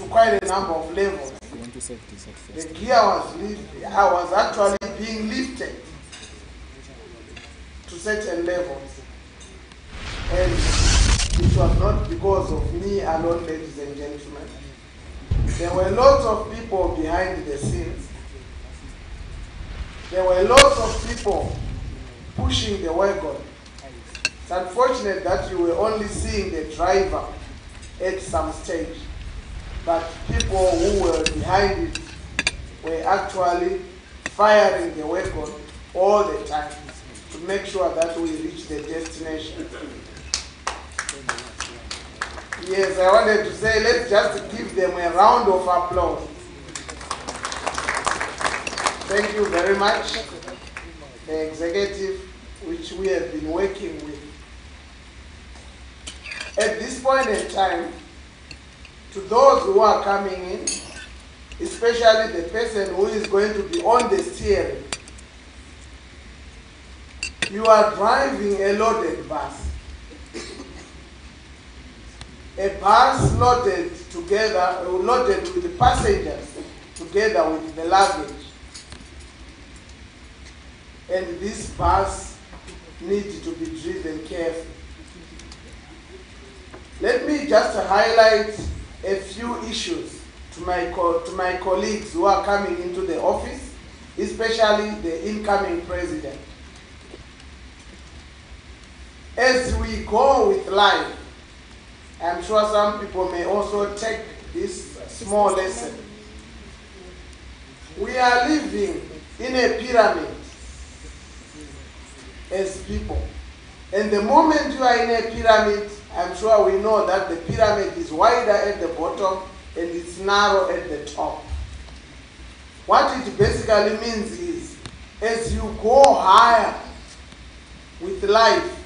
to quite a number of levels. The gear I was actually being lifted to certain levels. And it was not because of me alone, ladies and gentlemen. There were lots of people behind the scenes. There were lots of people pushing the wagon. It's unfortunate that you were only seeing the driver at some stage, but people who were behind it were actually firing the wagon all the time to make sure that we reach the destination. Yes, I wanted to say, let's just give them a round of applause. Thank you very much, the executive, which we have been working with. At this point in time, to those who are coming in, especially the person who is going to be on the steering, you are driving a loaded bus. A bus loaded together, loaded with the passengers, together with the luggage. And this bus needs to be driven carefully. Let me just highlight a few issues to my colleagues who are coming into the office, especially the incoming president. As we go with life, I'm sure some people may also take this small lesson. We are living in a pyramid as people. And the moment you are in a pyramid, I'm sure we know that the pyramid is wider at the bottom and it's narrow at the top. What it basically means is, as you go higher with life,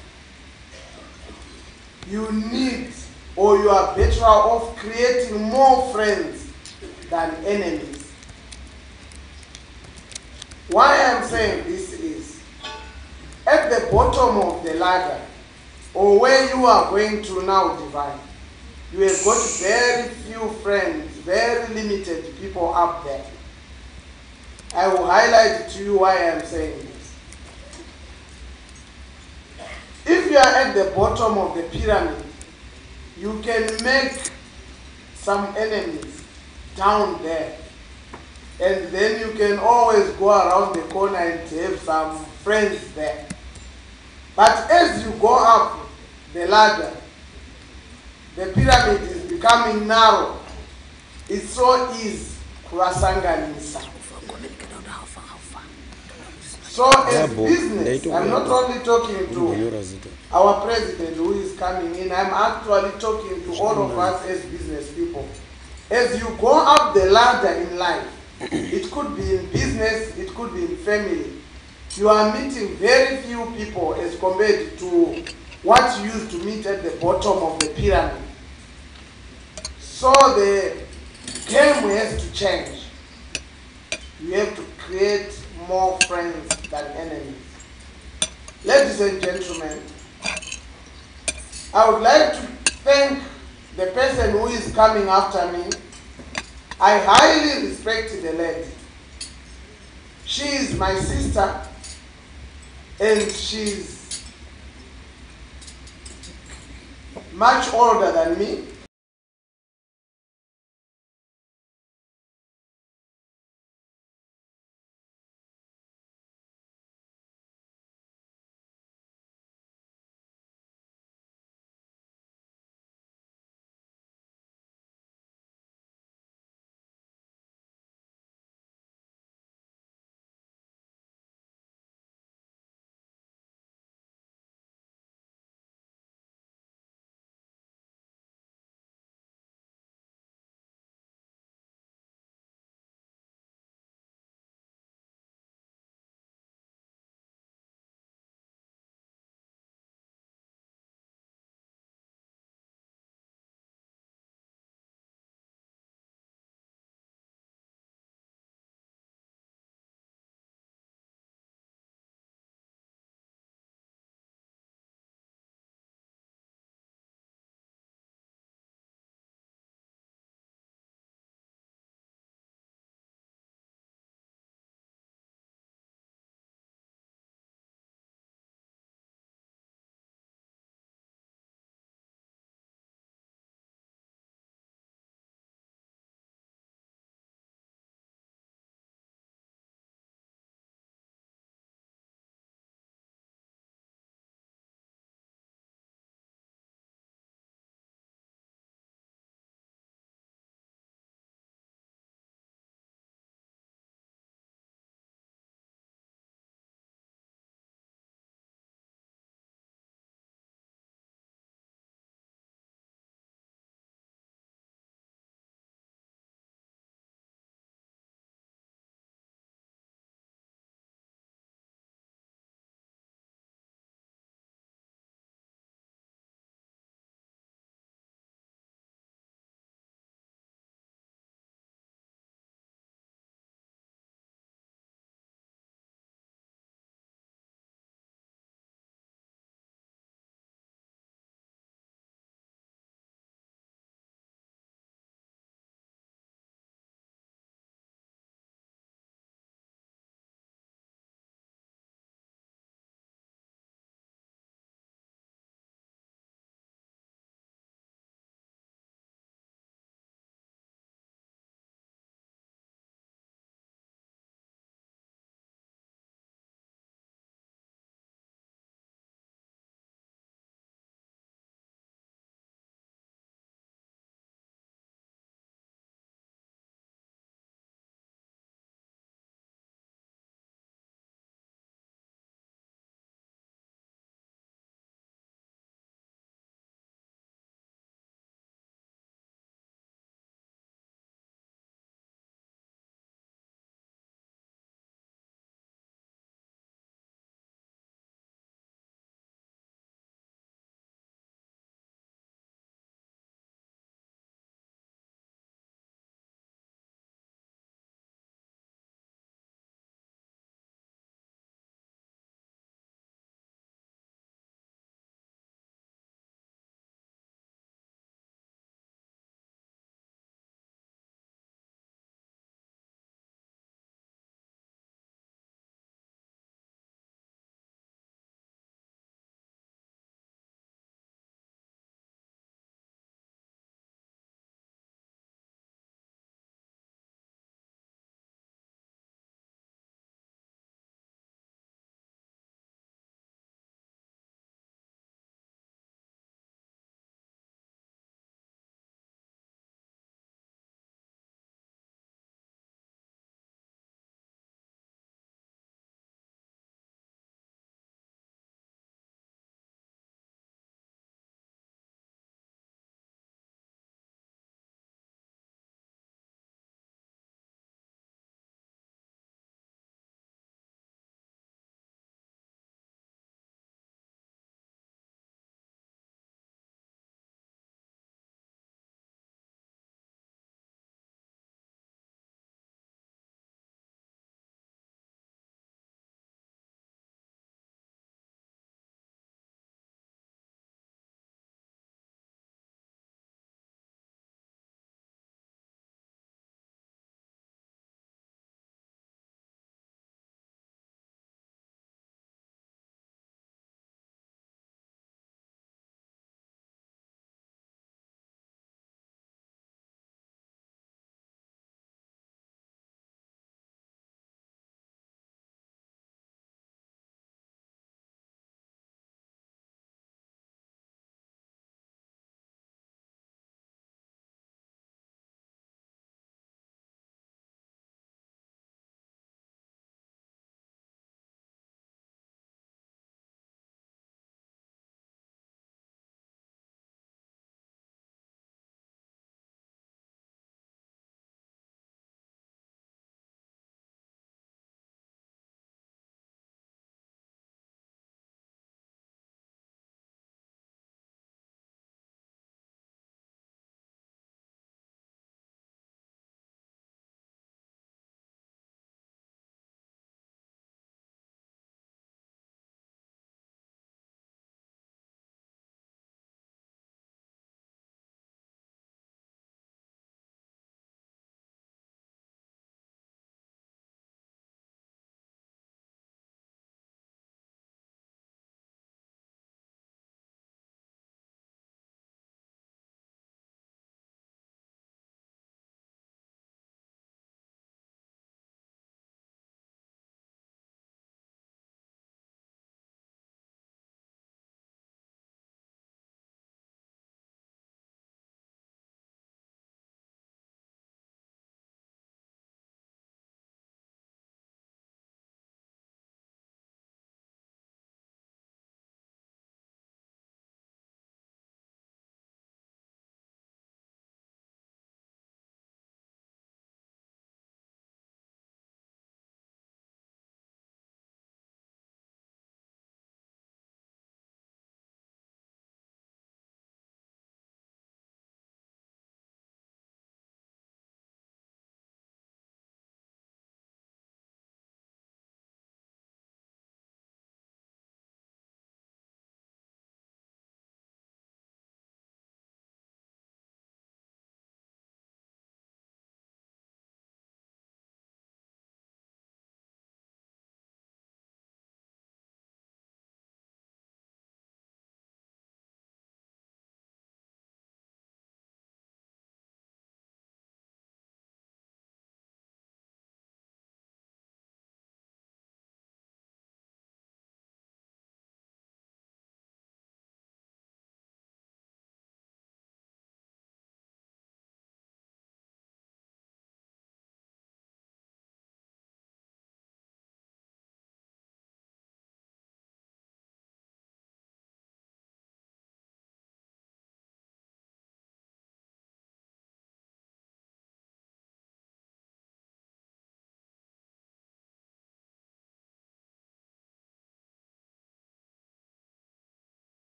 you need, or you are better off creating more friends than enemies. Why I'm saying this is, at the bottom of the ladder, or where you are going to now divide, you have got very few friends, very limited people up there. I will highlight to you why I'm saying this. If you are at the bottom of the pyramid, you can make some enemies down there. And then you can always go around the corner and have some friends there. But as you go up the ladder, the pyramid is becoming narrow. It's so easy kuwasanganisa. So as business, I'm not only talking to our president who is coming in, I'm actually talking to all of us as business people. As you go up the ladder in life, it could be in business, it could be in family, you are meeting very few people as compared to what you used to meet at the bottom of the pyramid. So the game has to change. You have to create more friends than enemies. Ladies and gentlemen, I would like to thank the person who is coming after me. I highly respect the lady. She is my sister, and she's much older than me.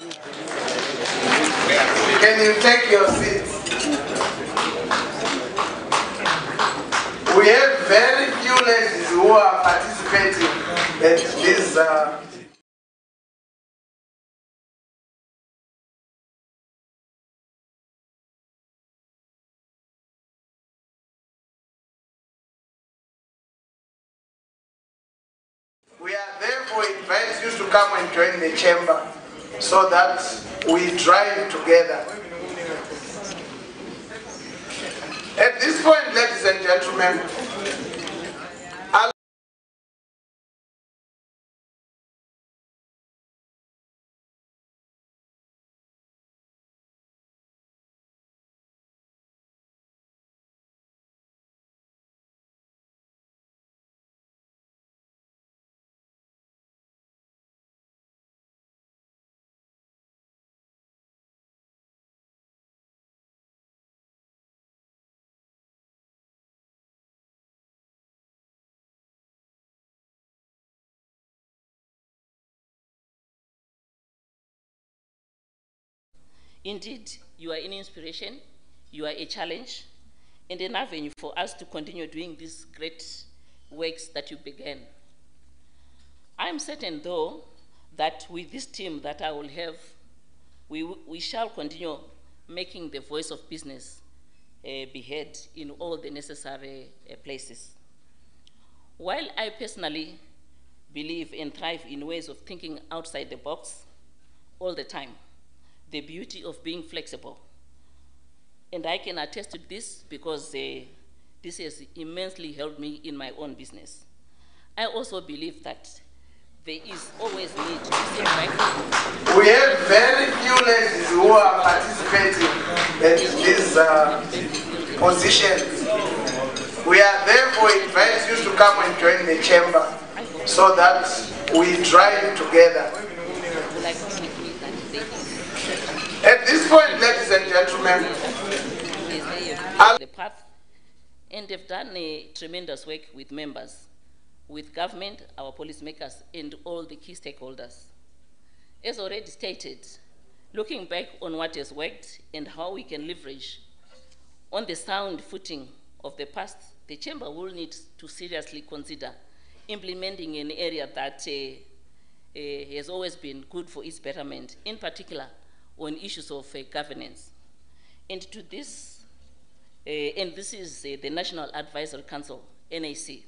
Can you take your seats? We have very few ladies who are participating at this. We are therefore inviting you to come and join the chamber so that we drive together. At this point, ladies and gentlemen, Indeed, you are an inspiration, you are a challenge, and an avenue for us to continue doing these great works that you began. I'm certain, though, that with this team that I will have, we shall continue making the voice of business be heard in all the necessary places. While I personally believe and thrive in ways of thinking outside the box all the time, the beauty of being flexible. And I can attest to this because this has immensely helped me in my own business. I also believe that there is always need to sit back. We have very few ladies who are participating in these positions. We are therefore inviting you to come and join the chamber so that we drive together. At this point, ladies and gentlemen, the path, and they've done a tremendous work with members, with government, our policymakers, and all the key stakeholders. As already stated, looking back on what has worked and how we can leverage on the sound footing of the past, the Chamber will need to seriously consider implementing an area that has always been good for its betterment, in particular on issues of governance. And to this, and this is the National Advisory Council, NAC,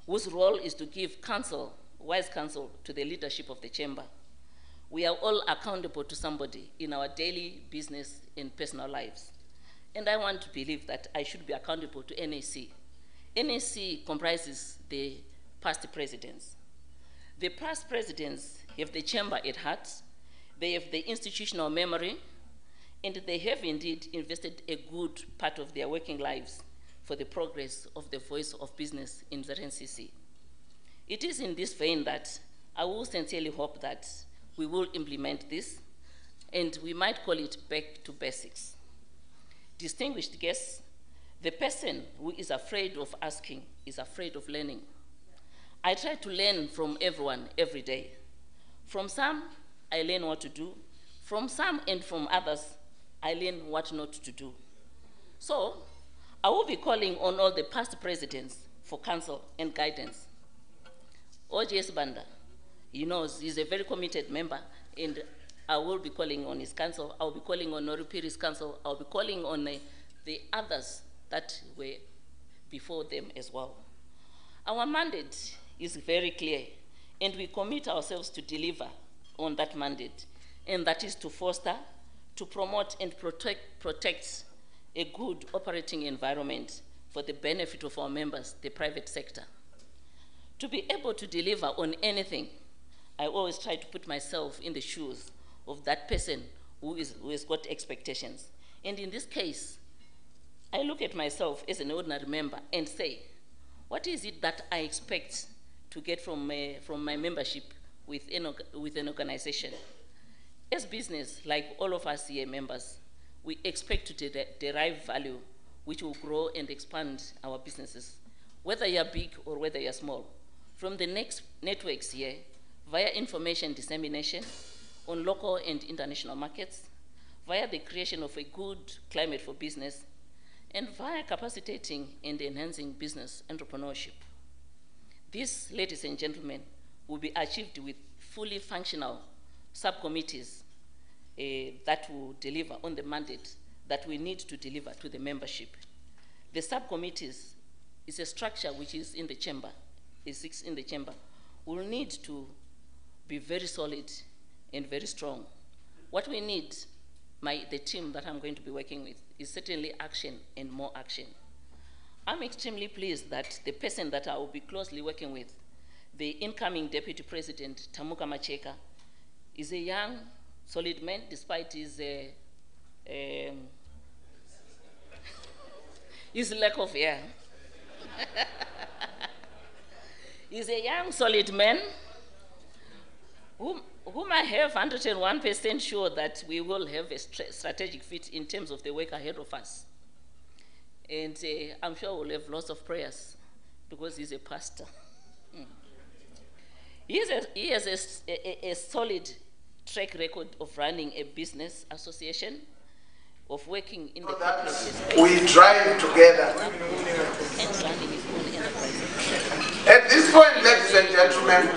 whose role is to give counsel, wise counsel, to the leadership of the Chamber. We are all accountable to somebody in our daily business and personal lives. And I want to believe that I should be accountable to NAC. NAC comprises the past presidents. The past presidents have the Chamber at heart, they have the institutional memory, and they have indeed invested a good part of their working lives for the progress of the voice of business in ZNCC. It is in this vein that I will sincerely hope that we will implement this, and we might call it back to basics. Distinguished guests, the person who is afraid of asking is afraid of learning. I try to learn from everyone every day. From some, I learn what to do. From some and from others, I learn what not to do. So, I will be calling on all the past presidents for counsel and guidance. OJS Banda, he knows he's a very committed member, and I will be calling on his counsel. I will be calling on Noripiri's counsel. I will be calling on the others that were before them as well. Our mandate is very clear, and we commit ourselves to deliver on that mandate, and that is to foster, to promote and protect a good operating environment for the benefit of our members, the private sector. To be able to deliver on anything, I always try to put myself in the shoes of that person who has got expectations. And in this case, I look at myself as an ordinary member and say, what is it that I expect to get from my membership with an organization? As business, like all of us here members, we expect to derive value which will grow and expand our businesses, whether you're big or whether you're small. From the next networks here, via information dissemination, on local and international markets via the creation of a good climate for business and via capacitating and enhancing business entrepreneurship. This, ladies and gentlemen, will be achieved with fully functional subcommittees that will deliver on the mandate that we need to deliver to the membership. The subcommittees is a structure which is in the chamber, is in the chamber, will need to be very solid and very strong. What we need, the team that I'm going to be working with, is certainly action and more action. I'm extremely pleased that the person that I will be closely working with, the incoming Deputy President, Tamuka Macheka, is a young, solid man, despite his lack of hair. He's a young, solid man whom I have 101% sure that we will have a strategic fit in terms of the work ahead of us. And I'm sure we'll have lots of prayers because he's a pastor. He has a solid track record of running a business association, of working in the corporate space. We drive together. And running his own enterprise. At this point, ladies and gentlemen,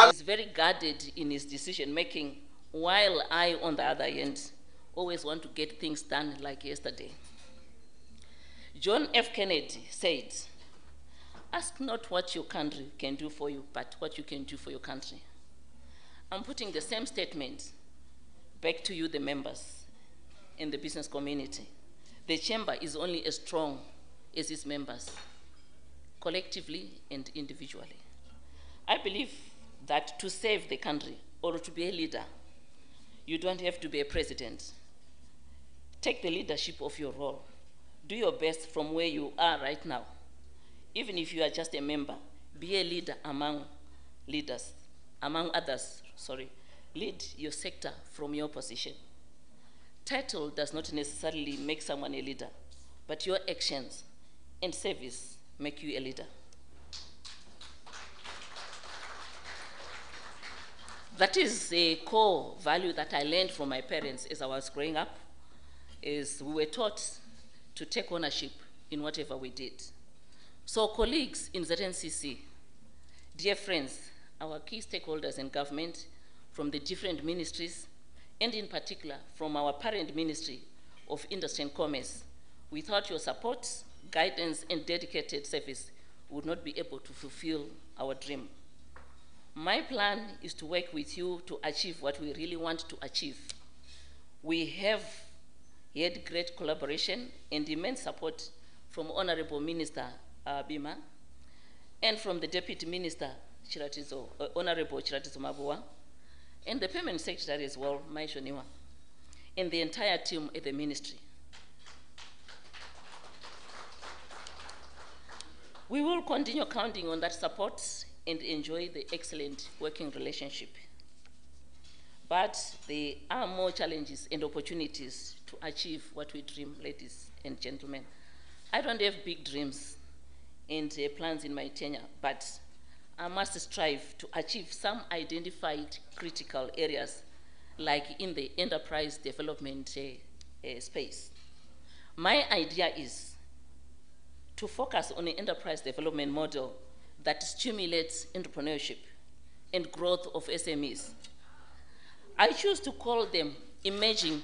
he's very guarded in his decision making, while I, on the other end, always want to get things done like yesterday. John F. Kennedy said, "Ask not what your country can do for you, but what you can do for your country." I'm putting the same statement back to you, the members in the business community. The chamber is only as strong as its members, collectively and individually. I believe that to save the country or to be a leader, you don't have to be a president. Take the leadership of your role. Do your best from where you are right now. Even if you are just a member, be a leader among leaders, among others, lead your sector from your position. Title does not necessarily make someone a leader, but your actions and service make you a leader. That is a core value that I learned from my parents as I was growing up, is we were taught to take ownership in whatever we did. So colleagues in ZNCC, dear friends, our key stakeholders in government from the different ministries, and in particular from our parent Ministry of Industry and Commerce, without your support, guidance, and dedicated service, we would not be able to fulfill our dream. My plan is to work with you to achieve what we really want to achieve. We have had great collaboration and immense support from Honorable Minister Bima, and from the Deputy Minister, Honorable Chiratizo Mabua, and the Permanent Secretary as well, Maisho Niwa, and the entire team at the ministry. We will continue counting on that support and enjoy the excellent working relationship. But there are more challenges and opportunities to achieve what we dream, ladies and gentlemen. I don't have big dreams and plans in my tenure, but I must strive to achieve some identified critical areas, like in the enterprise development space. My idea is to focus on an enterprise development model that stimulates entrepreneurship and growth of SMEs. I choose to call them emerging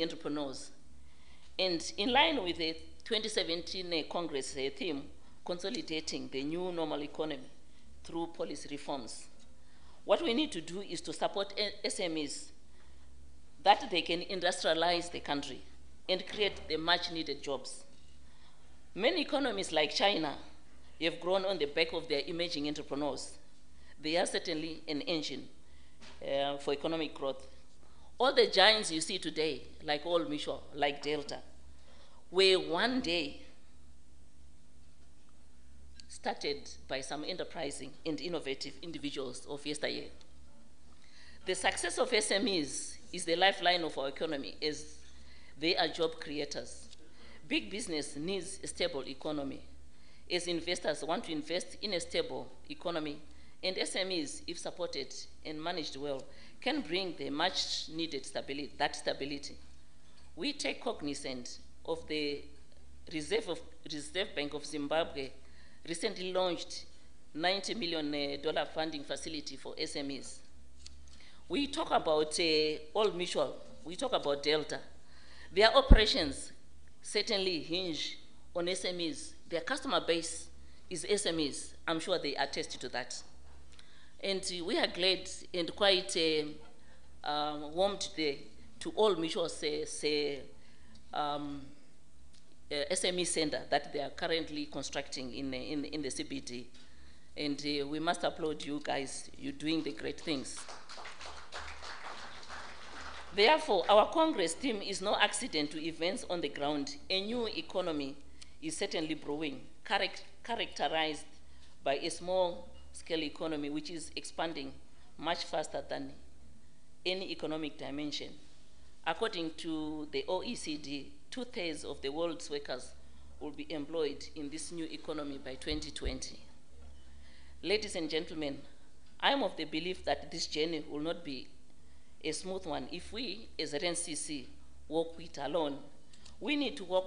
entrepreneurs. And in line with the 2017 Congress theme, consolidating the new normal economy through policy reforms, what we need to do is to support SMEs that they can industrialize the country and create the much needed jobs. Many economies like China have grown on the back of their emerging entrepreneurs. They are certainly an engine for economic growth. All the giants you see today, like Old Misho, like Delta, were one day started by some enterprising and innovative individuals of yesteryear. The success of SMEs is the lifeline of our economy, as they are job creators. Big business needs a stable economy, as investors want to invest in a stable economy, and SMEs, if supported and managed well, can bring the much needed stability. We take cognizance of the Reserve Bank of Zimbabwe recently launched $90 million funding facility for SMEs. We talk about Old Mutual, we talk about Delta. Their operations certainly hinge on SMEs. Their customer base is SMEs. I'm sure they attest to that. And we are glad and quite warm today to Old Mutual's SME center that they are currently constructing in the CBD. And we must applaud you guys. You're doing the great things. Therefore, our Congress team is no accident to events on the ground. A new economy is certainly brewing, characterized by a small-scale economy which is expanding much faster than any economic dimension. According to the OECD, 2/3 of the world's workers will be employed in this new economy by 2020. Ladies and gentlemen, I am of the belief that this journey will not be a smooth one if we, as ZNCC, walk it alone. We need to work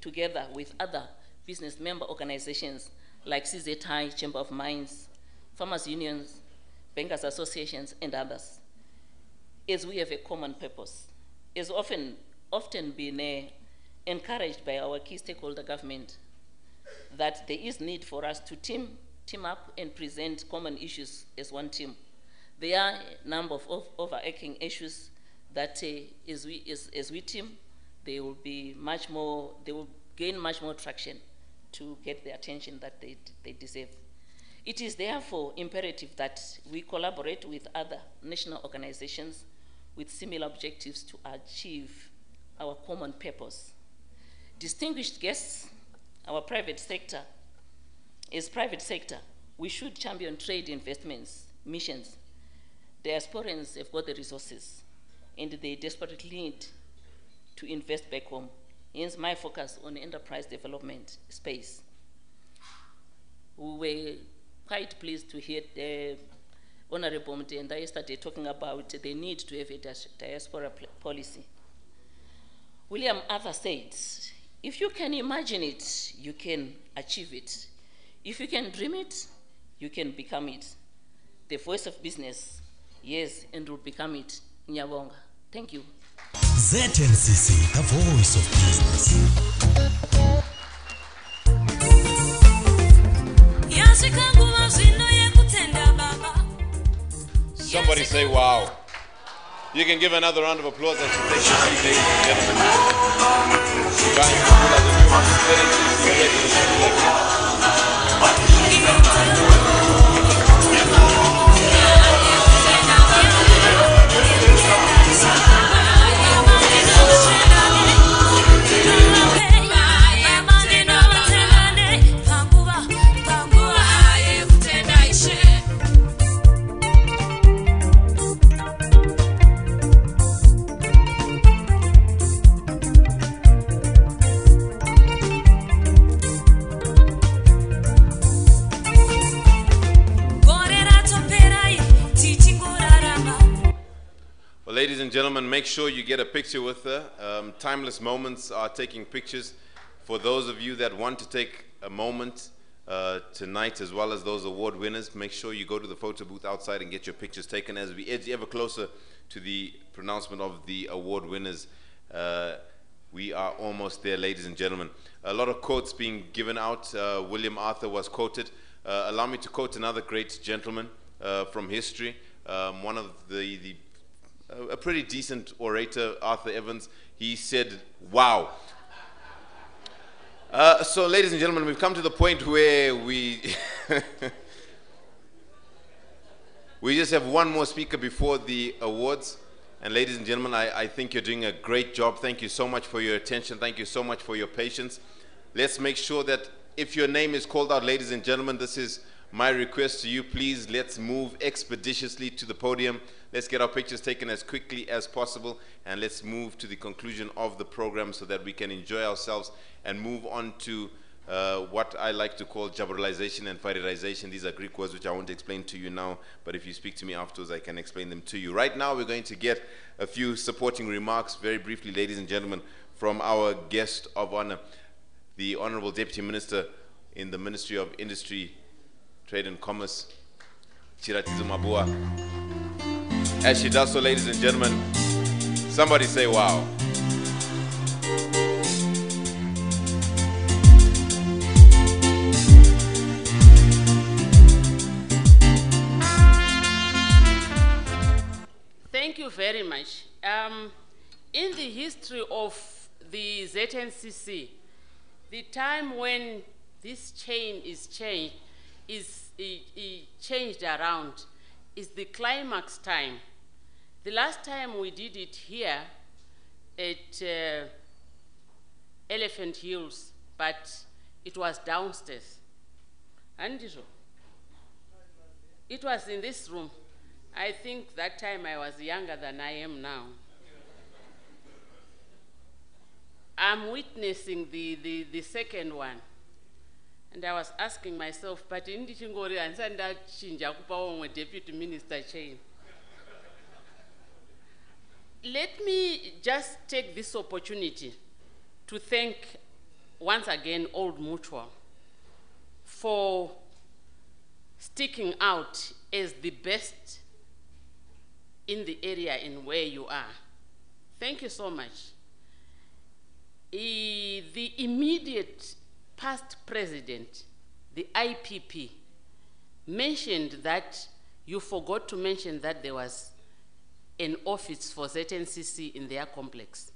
together with other business member organizations like CZI, Chamber of Mines, farmers unions, bankers associations, and others, as we have a common purpose. As often been encouraged by our key stakeholder government that there is need for us to team up and present common issues as one team. There are a number of overarching issues that as we team, they will gain much more traction to get the attention that they deserve. It is therefore imperative that we collaborate with other national organizations with similar objectives to achieve our common purpose. Distinguished guests, our private sector, we should champion trade investments, missions. Diasporans have got the resources and they desperately need to invest back home. Hence my focus on enterprise development space. We were quite pleased to hear the Honorable Mtenda yesterday talking about the need to have a diaspora policy. William Arthur said, if you can imagine it, you can achieve it. If you can dream it, you can become it. The voice of business, yes, and will become it. Nyabonga. Thank you. ZNCC, the voice of business. Somebody say wow. You can give another round of applause as you take your seat, ladies and gentlemen. Trying to pull out the new ZNCC Ladies and gentlemen, make sure you get a picture with her. Timeless Moments are taking pictures. For those of you that want to take a moment tonight, as well as those award winners, make sure you go to the photo booth outside and get your pictures taken as we edge ever closer to the pronouncement of the award winners. We are almost there, ladies and gentlemen. A lot of quotes being given out. William Arthur was quoted. Allow me to quote another great gentleman from history. One of a pretty decent orator, Arthur Evans. He said, wow. So ladies and gentlemen, we've come to the point where we just have one more speaker before the awards. And ladies and gentlemen, I think you're doing a great job. Thank you so much for your attention. Thank you so much for your patience. Let's make sure that if your name is called out, ladies and gentlemen, this is my request to you. Please, let's move expeditiously to the podium. Let's get our pictures taken as quickly as possible, and let's move to the conclusion of the program so that we can enjoy ourselves and move on to what I like to call jabralization and farirization. These are Greek words which I won't explain to you now, but if you speak to me afterwards, I can explain them to you. Right now, we're going to get a few supporting remarks, very briefly, ladies and gentlemen, from our guest of honor, the Honorable Deputy Minister in the Ministry of Industry, Trade and Commerce, Chiratizo Mabua. As she does so, ladies and gentlemen, somebody say wow. Thank you very much. In the history of the ZNCC, the time when this chain is changed, changed around, is the climax time. The last time we did it here at Elephant Hills, but it was downstairs. And it was in this room. I think that time I was younger than I am now. I'm witnessing the second one. And I was asking myself, but in the Chingori and Sanda Chinjakupa with Deputy Minister Chain. Let me just take this opportunity to thank once again Old Mutual for sticking out as the best in the area in where you are. Thank you so much. The immediate past president, the IPP, mentioned that you forgot to mention that there was an office for ZNCC in their complex.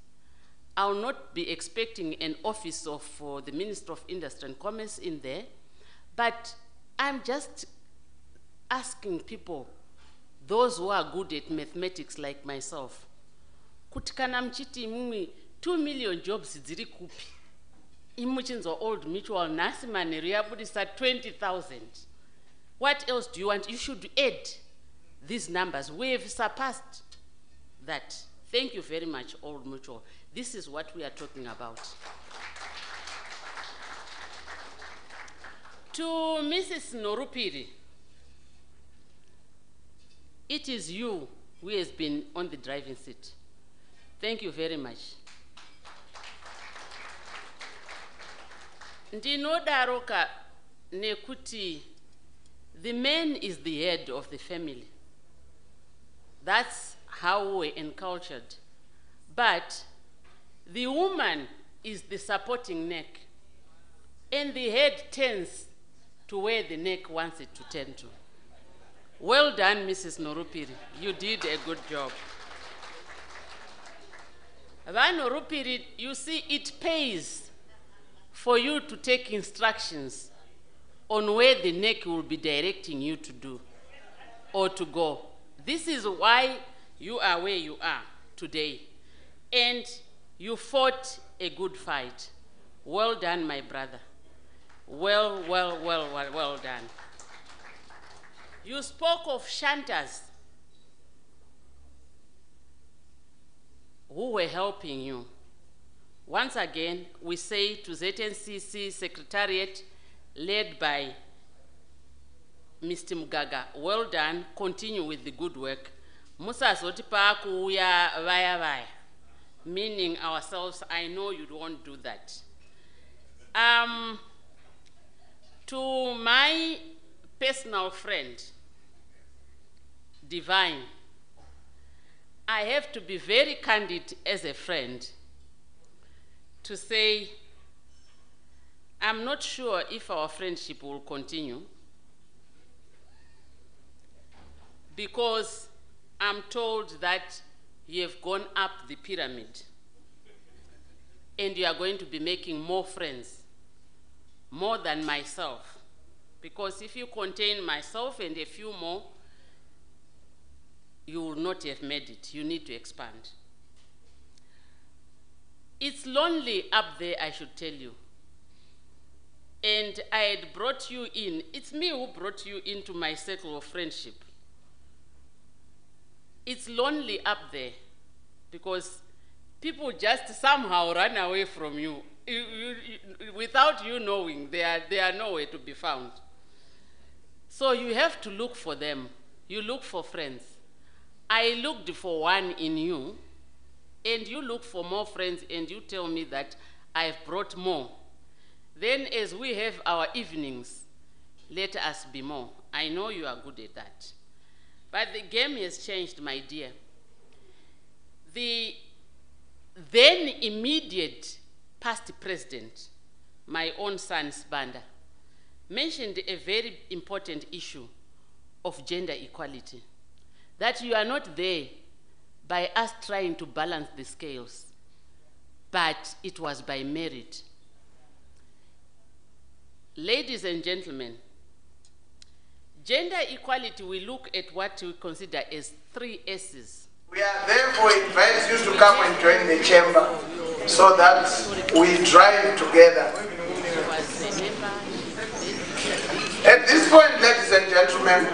I'll not be expecting an office of the Minister of Industry and Commerce in there, but I'm just asking people, those who are good at mathematics like myself, kutikana mchiti mumi 2 million jobs ziri kupi. Imuchinzo Old Mutual nasi maneri yabudisa 20,000. What else do you want? You should add these numbers. We've surpassed that. Thank you very much, Old Mutual. This is what we are talking about. To Mrs. Norupiri, it is you who has been on the driving seat. Thank you very much. Ndinodaroka nekuti, the man is the head of the family. That's how we're encultured. But the woman is the supporting neck. And the head turns to where the neck wants it to turn to. Well done, Mrs. Norupiri. You did a good job. Norupiri, you see, it pays for you to take instructions on where the neck will be directing you to do or to go. This is why you are where you are today. And you fought a good fight. Well done, my brother. Well done. You spoke of shantas who were helping you. Once again, we say to ZNCC Secretariat, led by Mr. Mugaga, well done, continue with the good work. Musa sotipa kuya vaya vaya, meaning ourselves, I know you won't do that. To my personal friend, Divine, I have to be very candid as a friend to say, I'm not sure if our friendship will continue, because I'm told that you have gone up the pyramid and you are going to be making more friends, more than myself. Because if you contain myself and a few more, you will not have made it. You need to expand. It's lonely up there, I should tell you. And I had brought you in. It's me who brought you into my circle of friendship. It's lonely up there because people just somehow run away from you without you knowing, they are nowhere to be found. So you have to look for them. You look for friends. I looked for one in you, and you look for more friends, and you tell me that I've brought more. Then as we have our evenings, let us be more. I know you are good at that. But the game has changed, my dear. The then immediate past president, my own son Sibanda, mentioned a very important issue of gender equality, that you are not there by us trying to balance the scales, but it was by merit. Ladies and gentlemen, gender equality, we look at what we consider as 3 S's. We are therefore invite you to come and join the chamber so that we drive together. At this point, ladies and gentlemen,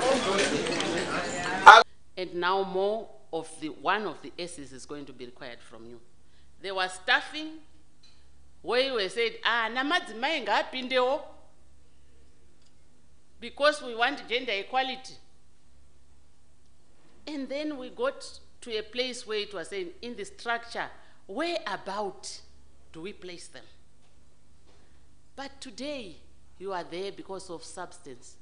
and now more of one of the S's is going to be required from you. There was staffing where you were said, namadzimai ngaapindewo, because we want gender equality. And then we got to a place where it was saying, in the structure, where about do we place them? But today, you are there because of substance.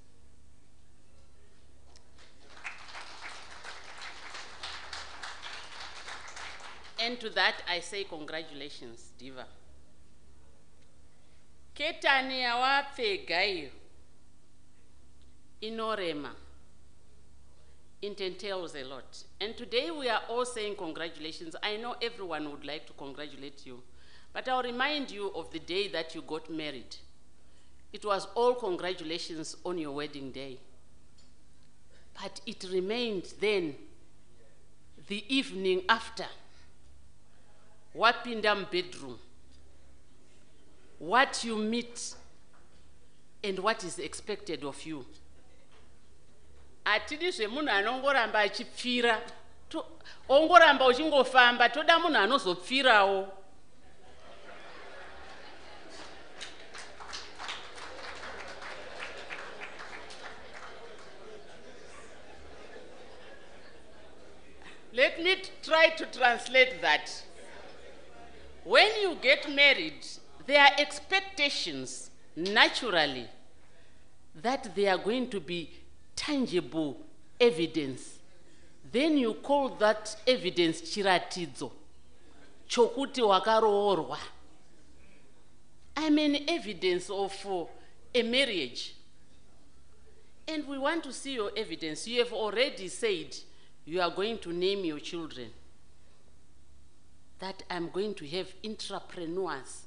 And to that, I say congratulations, Diva. Ketani awape gayo inorema. It entails a lot. And today we are all saying congratulations. I know everyone would like to congratulate you, but I'll remind you of the day that you got married. It was all congratulations on your wedding day. But it remained then, the evening after, wapindam bedroom, what you meet, and what is expected of you. Atidi munhu anongoramba achipfira, ongoramba uchingofamba, toda munhu anozopfirawo. Let me try to translate that. When you get married, there are expectations, naturally, that there are going to be tangible evidence. Then you call that evidence chiratidzo, chokuti wakaroorwa. I mean evidence of a marriage. And we want to see your evidence. You have already said you are going to name your children, that I'm going to have entrepreneurs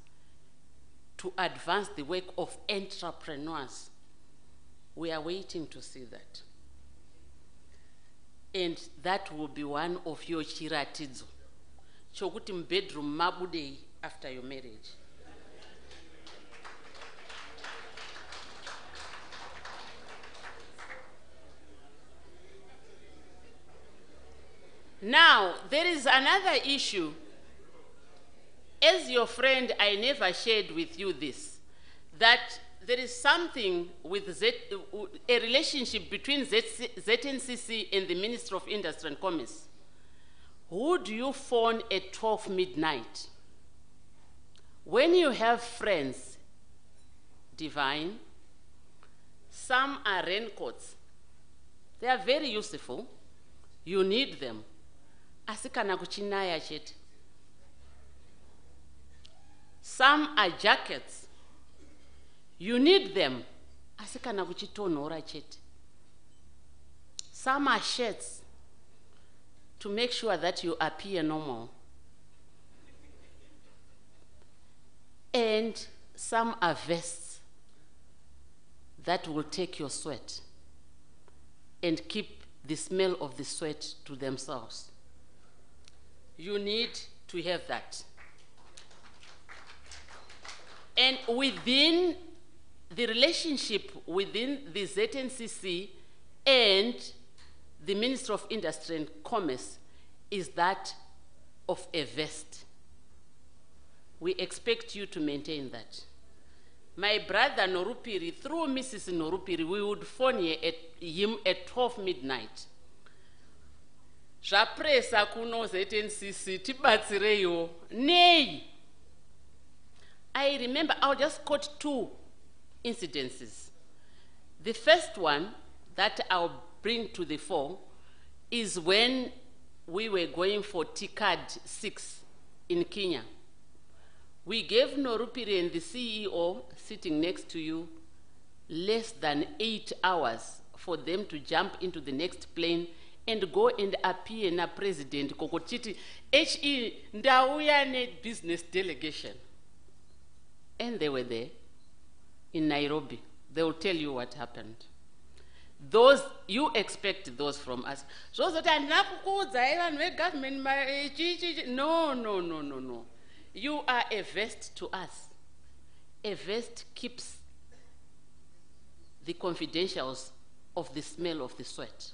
to advance the work of entrepreneurs. We are waiting to see that. And that will be one of your chiratidzo. Chokuti mbedroom mabudei after your marriage. Now, there is another issue. As your friend, I never shared with you this, that there is something with a relationship between ZNCC and the Minister of Industry and Commerce. Who do you phone at 12 midnight? When you have friends, Divine, some are raincoats. They are very useful. You need them. Asikana kuchinaya chete. Some are jackets. You need them. Asikana kuchitonora chete. Some are shirts to make sure that you appear normal. And some are vests that will take your sweat and keep the smell of the sweat to themselves. You need to have that. And within the relationship within the ZNCC and the Minister of Industry and Commerce is that of a vest. we expect you to maintain that. My brother Norupiri, through Mrs. Norupiri, we would phone him at 12 midnight. Zvapresa kuno ZNCC, tibatsireyo. Nay! I remember, I'll just quote 2 incidences. The first one that I'll bring to the fore is when we were going for TCAD 6 in Kenya. We gave Norupiri and the CEO sitting next to you less than 8 hours for them to jump into the next plane and go and appear na President Kokochiti HE Ndawuyane business delegation. And they were there in Nairobi. They will tell you what happened. Those, you expect those from us. So that government, no. You are a vest to us. A vest keeps the confidentials of the smell of the sweat.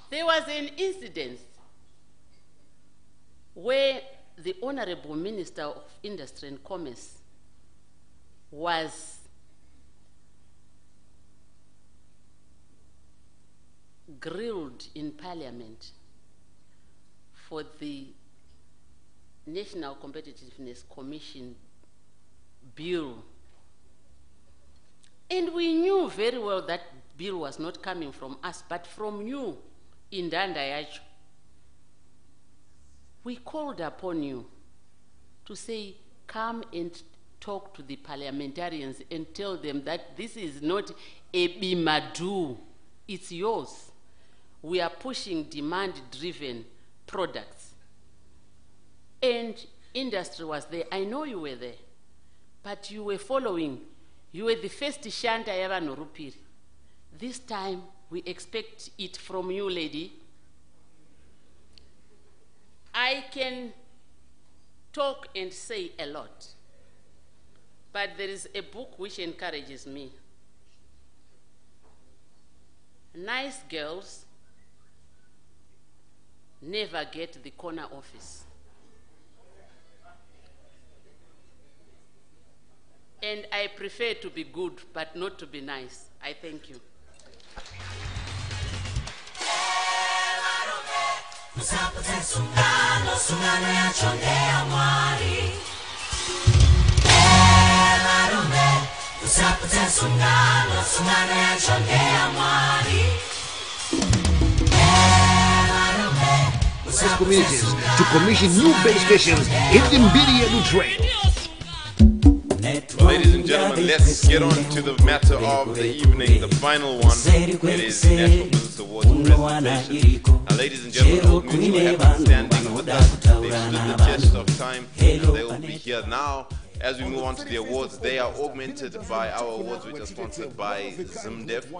There was an incident where the Honorable Minister of Industry and Commerce was grilled in Parliament for the National Competitiveness Commission bill. And we knew very well that bill was not coming from us, but from you in Dandayacho. We called upon you to say, come and talk to the parliamentarians and tell them that this is not a bimadu, it's yours. We are pushing demand-driven products. And industry was there. I know you were there, but you were following. You were the first Shanta Yava Norupiri. This time, we expect it from you, lady. I can talk and say a lot, but there is a book which encourages me. Nice girls never get the corner office. And I prefer to be good, but not to be nice. I thank you. Communities to commission new base stations in the Mbiri trade. Ladies and gentlemen, let's get on to the matter of the evening, the final one. It is National Business Awards presentation. And ladies and gentlemen, Old Mutual have been standing with us. They've stood the test of time, and they will be here now. As we move on to the awards, they are augmented by our awards, which are sponsored by ZimDev.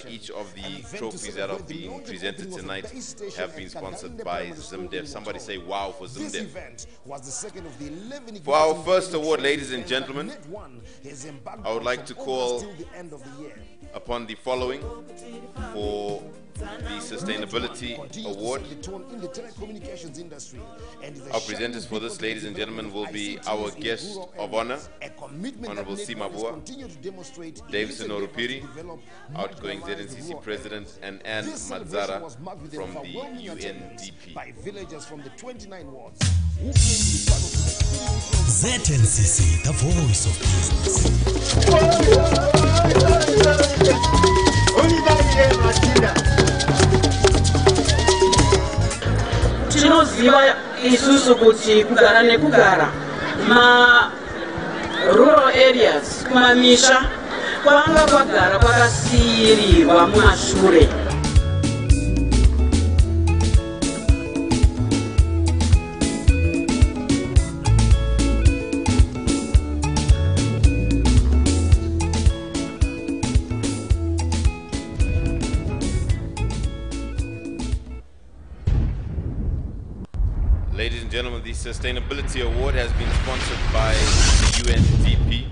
Each of the trophies that are being presented tonight have been sponsored by ZimDev. Somebody say wow for ZimDev. For our first award, ladies and gentlemen, I would like to call upon the following for the Sustainability Award. Our presenters for this, ladies and gentlemen, will be our guest of honor, Honorable Simabua, Davison Norupiri, outgoing ZNCC President, and Anne Madzara from the UNDP. ZNCC, the voice of tinoziva isusu kuti kugara nekugara rural areas kumamisha kwanga kwagara kwakasiyirirwa mumashure. Ladies and gentlemen, the Sustainability Award has been sponsored by UNDP,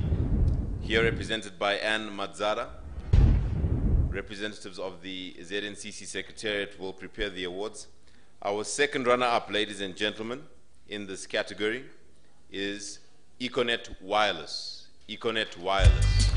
here represented by Anne Madzara. Representatives of the ZNCC Secretariat will prepare the awards. Our second runner-up, ladies and gentlemen, in this category is Econet Wireless. Econet Wireless.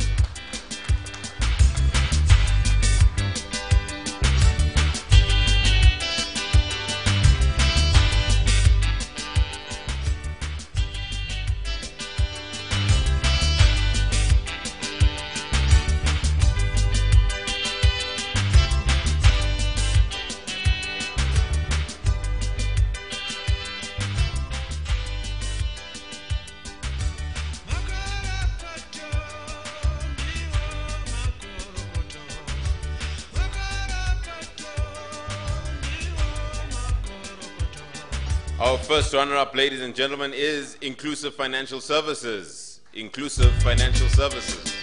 Our first runner-up, ladies and gentlemen, is Inclusive Financial Services. Inclusive Financial Services.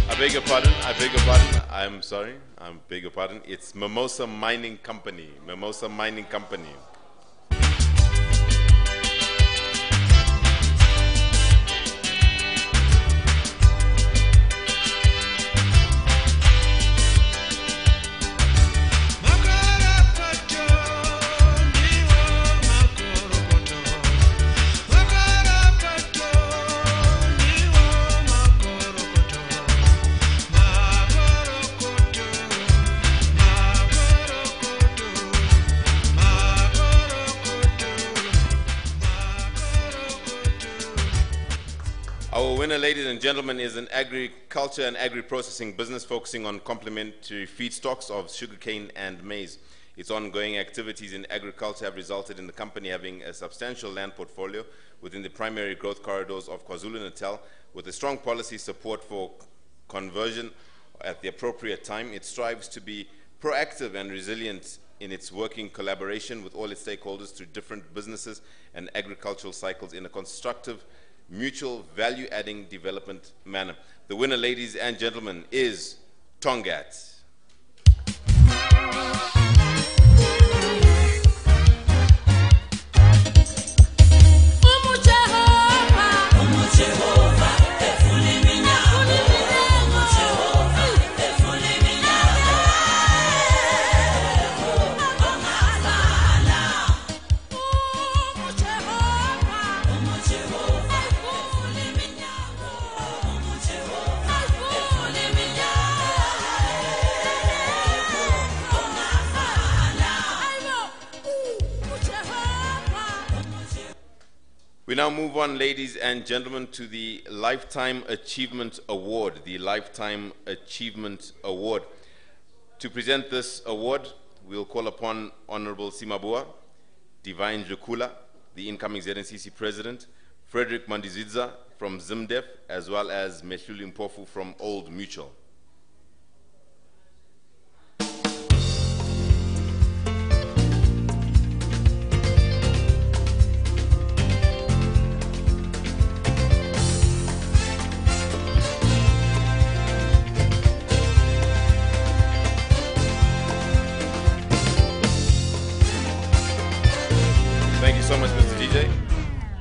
I beg your pardon, I'm sorry, I beg your pardon. It's Mimosa Mining Company. Mimosa Mining Company. Our winner, ladies and gentlemen, is an agriculture and agri-processing business focusing on complementary feedstocks of sugarcane and maize. Its ongoing activities in agriculture have resulted in the company having a substantial land portfolio within the primary growth corridors of KwaZulu-Natal. With a strong policy support for conversion at the appropriate time, it strives to be proactive and resilient in its working collaboration with all its stakeholders through different businesses and agricultural cycles in a constructive, mutual value-adding development manner. The winner, ladies and gentlemen, is Tongat. We now move on, ladies and gentlemen, to the Lifetime Achievement Award. The Lifetime Achievement Award. To present this award, we'll call upon Honorable Simabua, Divine Jukula, the incoming ZNCC President, Frederick Mandizidza from ZimDef, as well as Mehluli Mpofu from Old Mutual. Thank you so much, Mr. DJ.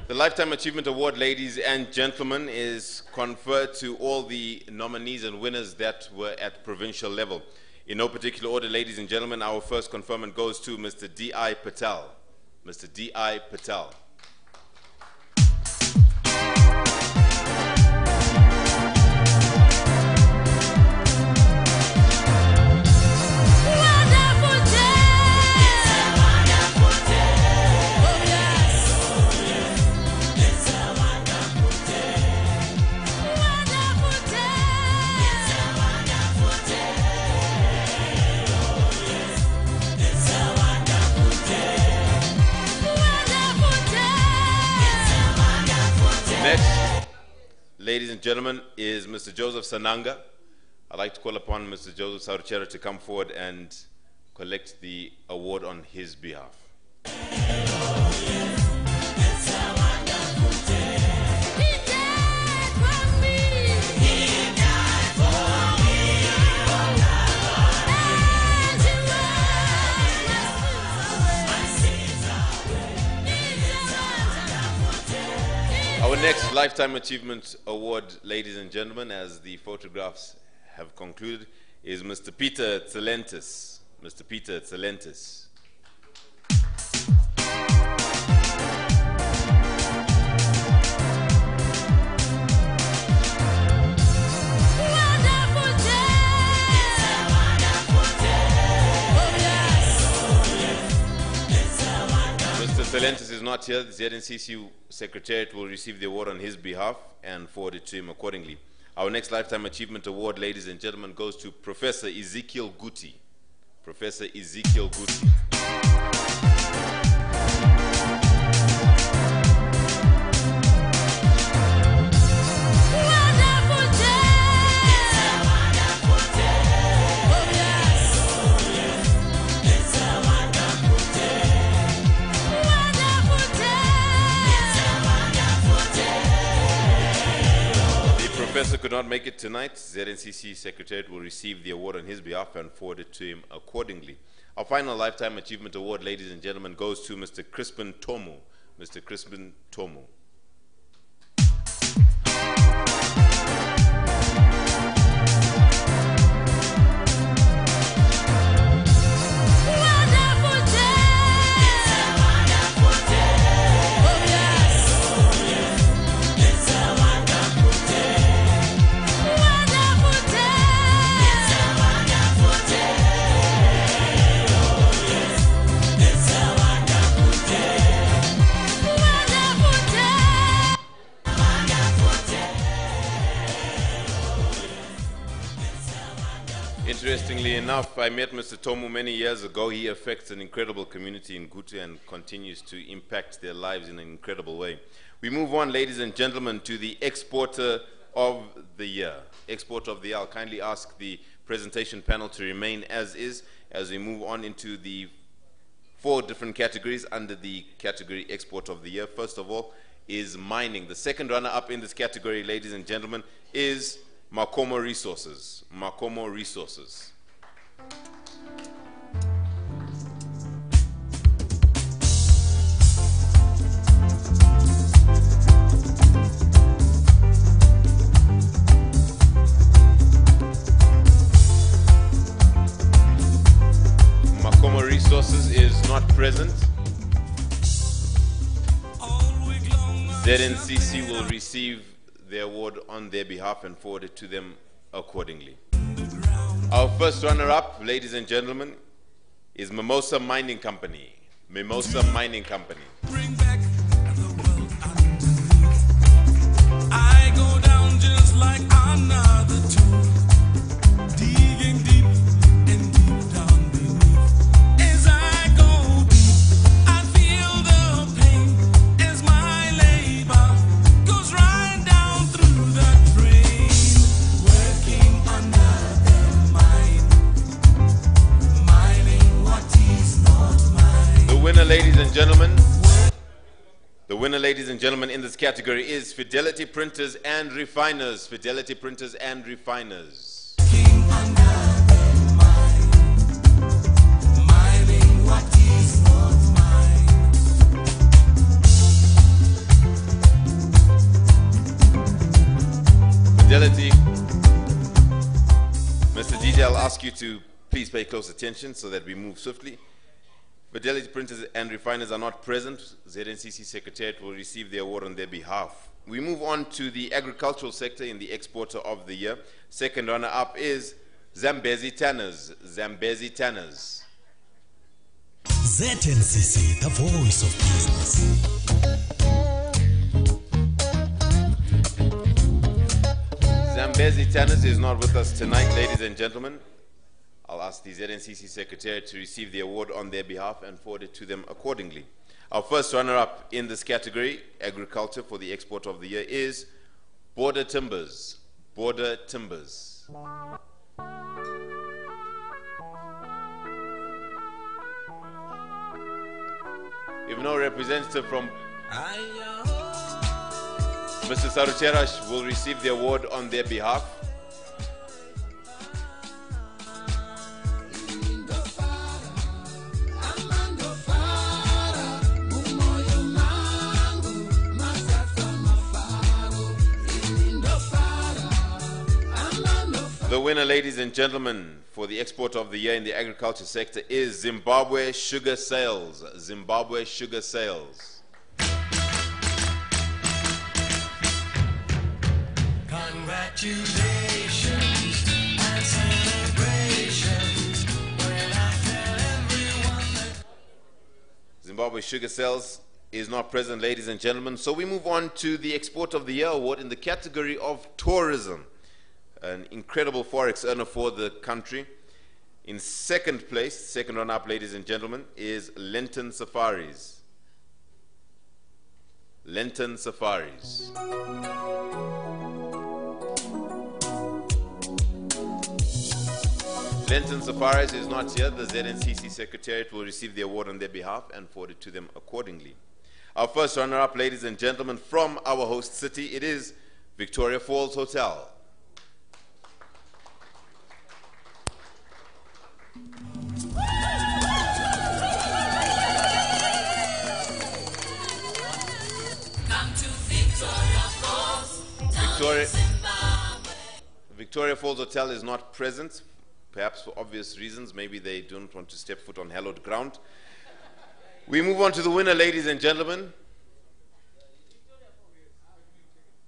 The Lifetime Achievement Award, ladies and gentlemen, is conferred to all the nominees and winners that were at provincial level. In no particular order, ladies and gentlemen, our first conferment goes to Mr. D.I. Patel. Mr. D.I. Patel. Next, ladies and gentlemen, is Mr. Joseph Sananga. I'd like to call upon Mr. Joseph Saruchera to come forward and collect the award on his behalf. next Lifetime Achievement Award, ladies and gentlemen, as the photographs have concluded, is Mr. Peter Tselentis. Mr. Peter Tselentis. Tselentis is not here. The ZNCC Secretariat will receive the award on his behalf and forward it to him accordingly. Our next Lifetime Achievement Award, ladies and gentlemen, goes to Professor Ezekiel Guti. Professor Ezekiel Guti. Professor could not make it tonight. ZNCC Secretariat will receive the award on his behalf and forward it to him accordingly. Our final Lifetime Achievement Award, ladies and gentlemen, goes to Mr. Crispin Tomu. Mr. Crispin Tomu. Interestingly enough, I met Mr. Tomu many years ago. He affects an incredible community in Guti and continues to impact their lives in an incredible way. We move on, ladies and gentlemen, to the Exporter of the Year. Exporter of the Year. I'll kindly ask the presentation panel to remain as is as we move on into the 4 different categories under the category Exporter of the Year. First of all is mining. The second runner-up in this category, ladies and gentlemen, is Makomo Resources. Makomo Resources. Makomo Resources is not present. ZNCC will receive the award on their behalf and forward it to them accordingly. Our first runner-up, ladies and gentlemen, is Mimosa Mining Company. Mimosa Mining Company. Bring back the world underneath. I go down just like another tool, digging deep and deep down beneath. As I go deep, I feel the pain as my labor goes right down through the drain, working under the mine, mining what is not mine. The winner, ladies and gentlemen, the winner, ladies and gentlemen, in this category is Fidelity Printers and Refiners. Fidelity Printers and Refiners. Working under the mine, mining what is not mine. Fidelity. Mr. DJ, I'll ask you to please pay close attention so that we move swiftly. Fidelity Printers and Refiners are not present. ZNCC Secretariat will receive the award on their behalf. We move on to the agricultural sector in the Exporter of the Year. Second runner-up is Zambezi Tanners. Zambezi Tanners. ZNCC, the voice of business. Zambezi Tanners is not with us tonight, ladies and gentlemen. I'll ask the ZNCC Secretariat to receive the award on their behalf and forward it to them accordingly. Our first runner-up in this category, agriculture for the Exporter of the Year, is Border Timbers. Border Timbers. If no representative from Mr. Sarucherash will receive the award on their behalf. winner, ladies and gentlemen, for the export of the year in the agriculture sector is Zimbabwe Sugar Sales. Zimbabwe Sugar Sales. Congratulations and celebrations when I tell everyone that Zimbabwe Sugar Sales is not present, ladies and gentlemen. So we move on to the Export of the Year award in the category of tourism. An incredible forex earner for the country. In second place, second run-up, ladies and gentlemen, is Lenten Safaris. Lenten Safaris. Lenten Safaris is not here. The ZNCC Secretariat will receive the award on their behalf and forward it to them accordingly. Our first runner-up, ladies and gentlemen, from our host city, it is Victoria Falls Hotel. Victoria Falls Hotel is not present, perhaps for obvious reasons. Maybe they don't want to step foot on hallowed ground. We move on to the winner, ladies and gentlemen.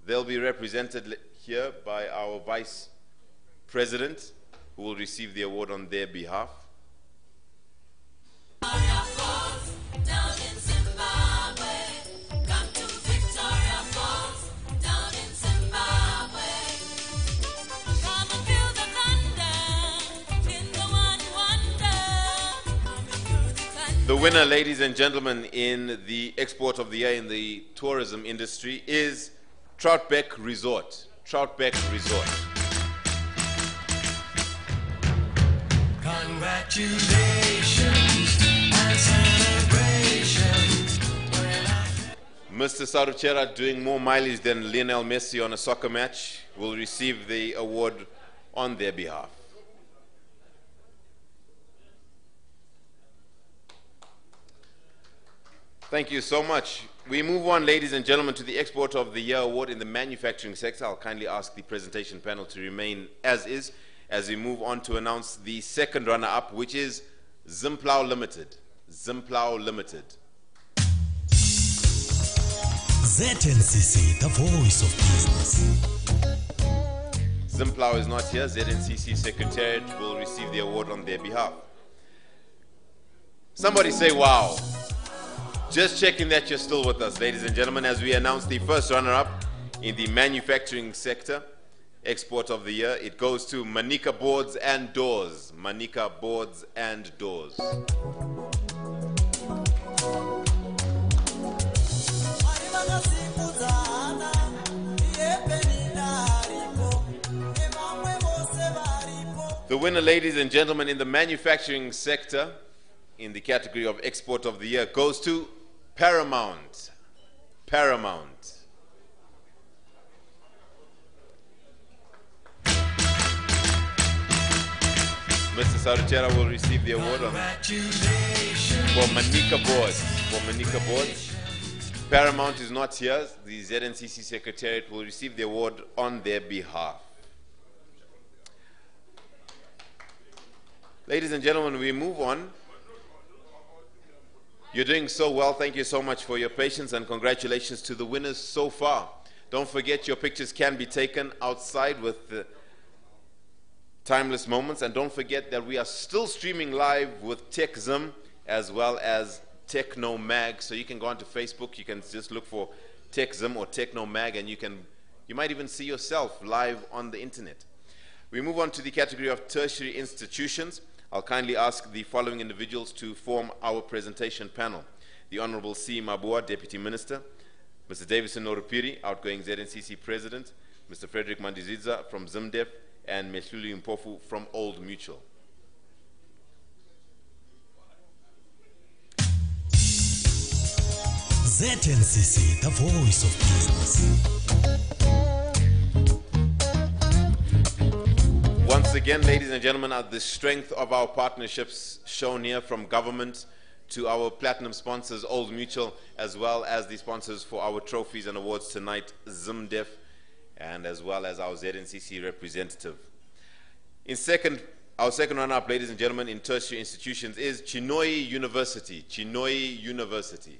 They'll be represented here by our Vice President, who will receive the award on their behalf. The winner, ladies and gentlemen, in the export of the year in the tourism industry is Troutbeck Resort. Troutbeck Resort. congratulations and celebrations. Mr. Saruchera, doing more mileage than Lionel Messi on a soccer match, will receive the award on their behalf. Thank you so much. We move on, ladies and gentlemen, to the Export of the Year award in the manufacturing sector. I'll kindly ask the presentation panel to remain as is as we move on to announce the second runner-up, which is Zimplow Limited. Zimplow Limited. ZNCC, the voice of business. Zimplow is not here. ZNCC Secretariat will receive the award on their behalf. Somebody say wow. Just checking that you're still with us, ladies and gentlemen, as we announce the first runner-up in the manufacturing sector, export of the year. It goes to Manika Boards and Doors. Manika Boards and Doors. The winner, ladies and gentlemen, in the manufacturing sector, in the category of export of the year, goes to Paramount. Paramount. Mr. Saruchera will receive the award for Manika Boards. For Manika Boards. Paramount is not here. The ZNCC Secretariat will receive the award on their behalf. Ladies and gentlemen, we move on. You're doing so well. Thank you so much for your patience, and congratulations to the winners so far. Don't forget, your pictures can be taken outside with the timeless moments, and don't forget that we are still streaming live with TechZim as well as Techno Mag. So you can go onto Facebook, you can just look for TechZim or Techno Mag, and you might even see yourself live on the internet. We move on to the category of tertiary institutions. I'll kindly ask the following individuals to form our presentation panel. The Honorable C. Mabua, Deputy Minister, Mr. Davison Norupiri, outgoing ZNCC President, Mr. Frederick Mandizidza from ZimDef, and Mehluli Mpofu from Old Mutual. ZNCC, the voice of business. Once again, ladies and gentlemen, the strength of our partnerships shown here, from government to our platinum sponsors, Old Mutual, as well as the sponsors for our trophies and awards tonight, ZimDef, and as well as our ZNCC representative. Our second runner-up, ladies and gentlemen, in tertiary institutions is Chinhoyi University. Chinhoyi University.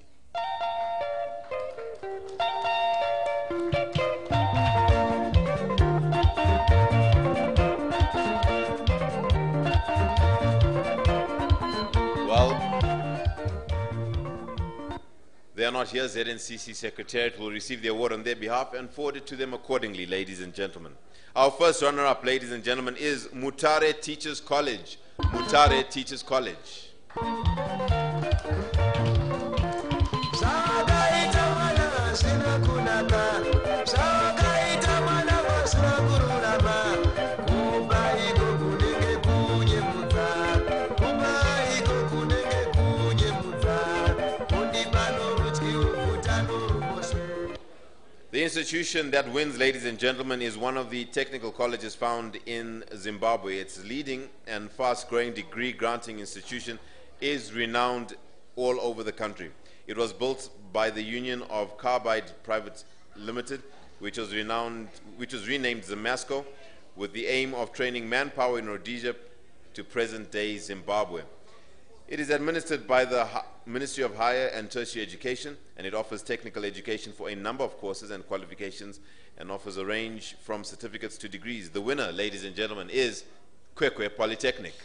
They are not here. ZNCC Secretariat will receive the award on their behalf and forward it to them accordingly, ladies and gentlemen. Our first runner-up, ladies and gentlemen, is Mutare Teachers College. Mutare Teachers College. The institution that wins, ladies and gentlemen, is one of the technical colleges found in Zimbabwe. Its leading and fast-growing degree-granting institution is renowned all over the country. It was built by the Union of Carbide Private Limited, which was renamed Zamasco, with the aim of training manpower in Rhodesia to present-day Zimbabwe. It is administered by the Ministry of Higher and Tertiary Education, and it offers technical education for a number of courses and qualifications and offers a range from certificates to degrees. The winner, ladies and gentlemen, is Kwekwe Polytechnic.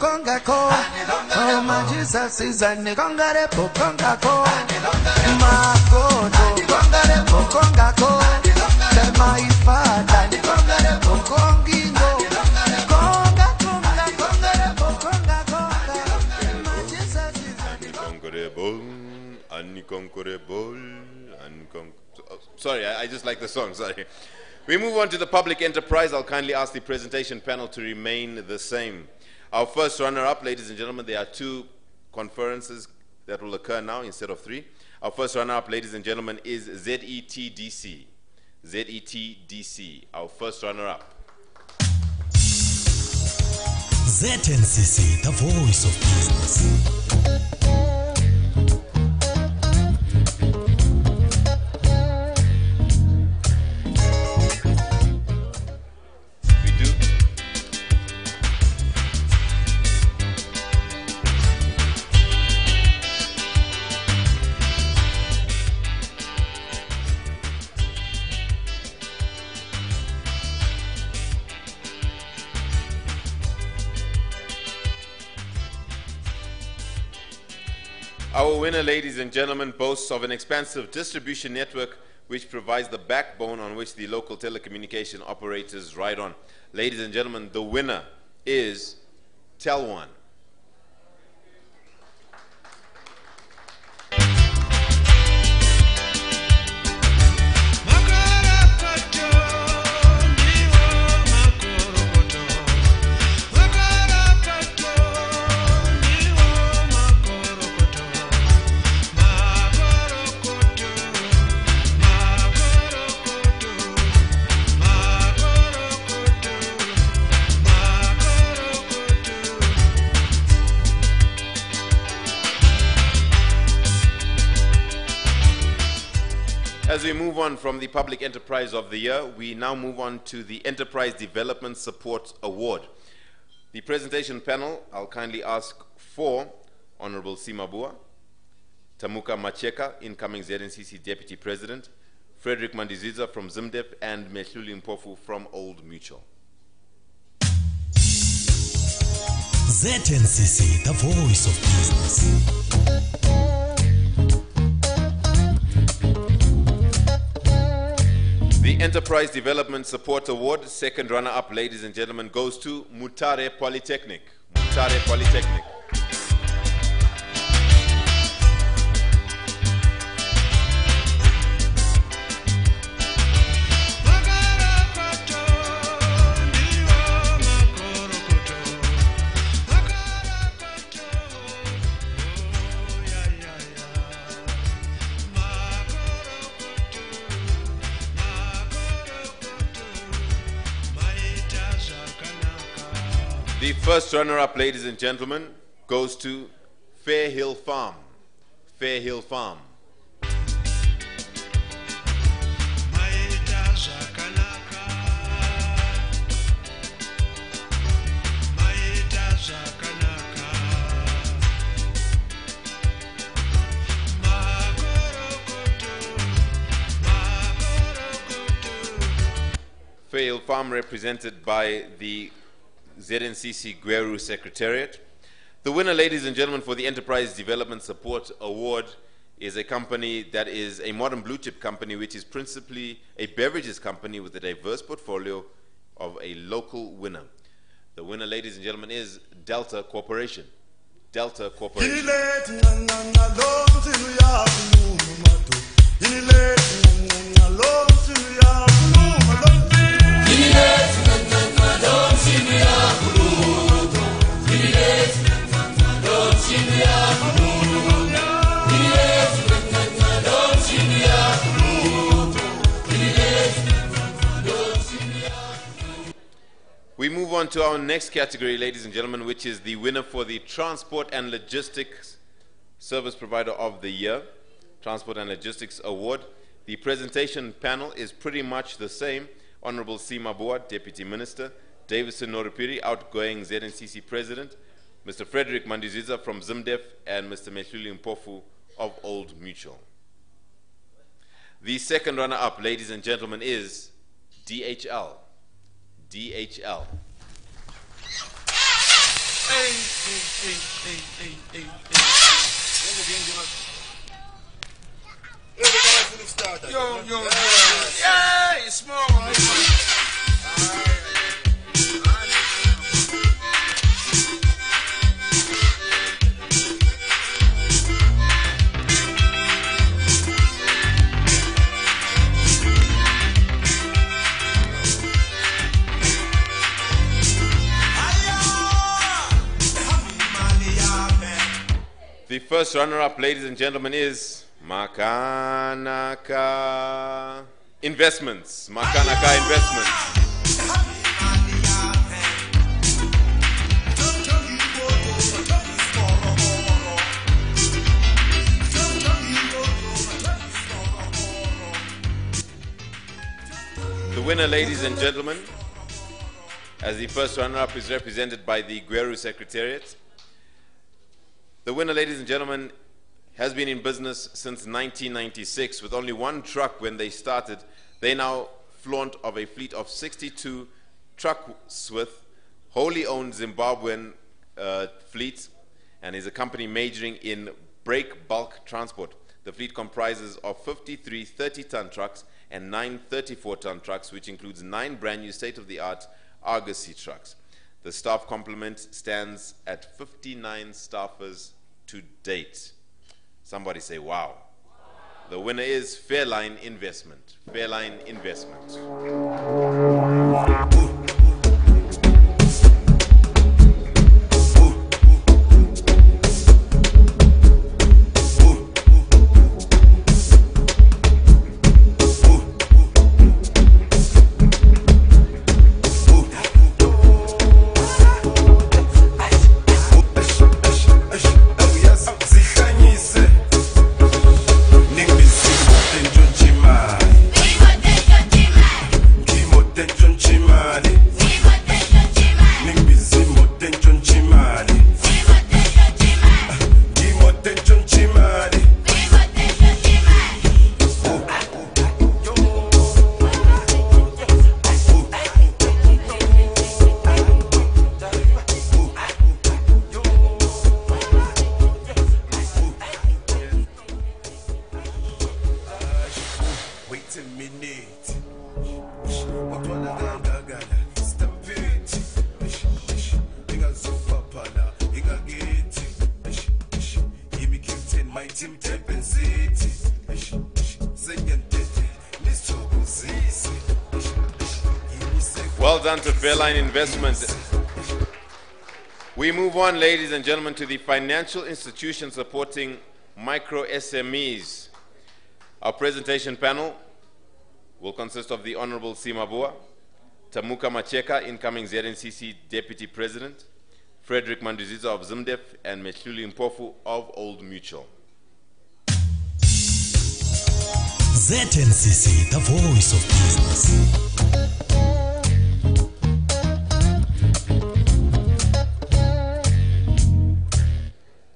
Conga ko, oh my Jesus is a nigongare pokonga ko, makoto, pokonga ko, my father, nigongare pokongingo, conga pokonga, my Jesus is unconquerable. Sorry, I just like the song, sorry. We move on to the public enterprise. I'll kindly ask the presentation panel to remain the same. Our first runner-up, ladies and gentlemen, there are 2 conferences that will occur now instead of 3. Our first runner-up, ladies and gentlemen, is ZETDC. ZETDC, our first runner-up. ZNCC, the voice of business. Our winner, ladies and gentlemen, boasts of an expansive distribution network which provides the backbone on which the local telecommunication operators ride on. Ladies and gentlemen, the winner is Telwan. As we move on from the Public Enterprise of the Year, we now move on to the Enterprise Development Support Award. The presentation panel, I'll kindly ask for Honorable Simabua, Tamuka Macheka, incoming ZNCC Deputy President, Frederick Mandiziza from ZimDep, and Mehluli Mpofu from Old Mutual. ZNCC, the voice of business. The Enterprise Development Support Award, second runner-up, ladies and gentlemen, goes to Mutare Polytechnic. Mutare Polytechnic. The first runner-up, ladies and gentlemen, goes to Fair Hill Farm. Fair Hill Farm. Fair Hill Farm, represented by the ZNCC Gweru Secretariat. The winner, ladies and gentlemen, for the Enterprise Development Support Award is a company that is a modern blue chip company, which is principally a beverages company with a diverse portfolio of a local winner. The winner, ladies and gentlemen, is Delta Corporation. Delta Corporation. We move on to our next category, ladies and gentlemen, which is the winner for the Transport and Logistics Service Provider of the Year, Transport and Logistics Award. The presentation panel is pretty much the same. Honorable Sima Boa, Deputy Minister, Davison Noripiri, outgoing ZNCC President, Mr. Frederick Mandiziza from ZimDef, and Mr. Mehluli Mpofu of Old Mutual. The second runner-up, ladies and gentlemen, is DHL. DHL. Yeah, it's small. The first runner-up, ladies and gentlemen, is Makanaka Investments. Makanaka Investments. The winner, ladies and gentlemen, as the first runner-up, is represented by the Gweru Secretariat. The winner, ladies and gentlemen, has been in business since 1996 with only one truck when they started. They now flaunt of a fleet of 62 trucks with wholly owned Zimbabwean fleet, and is a company majoring in brake bulk transport. The fleet comprises of 53 30-ton trucks and 9 34-ton trucks, which includes 9 brand new state-of-the-art Argosy trucks. The staff complement stands at 59 staffers to date. Somebody say, wow. The winner is Fairline Investment. Fairline Investment. Well done to Fairline Investment. We move on, ladies and gentlemen, to the financial institution supporting micro SMEs. Our presentation panel will consist of the Honorable Sima Boa, Tamuka Macheka, incoming ZNCC Deputy President, Frederick Manduzito of Zimdef, and Mehluli Mpofu of Old Mutual. ZNCC, the voice of business.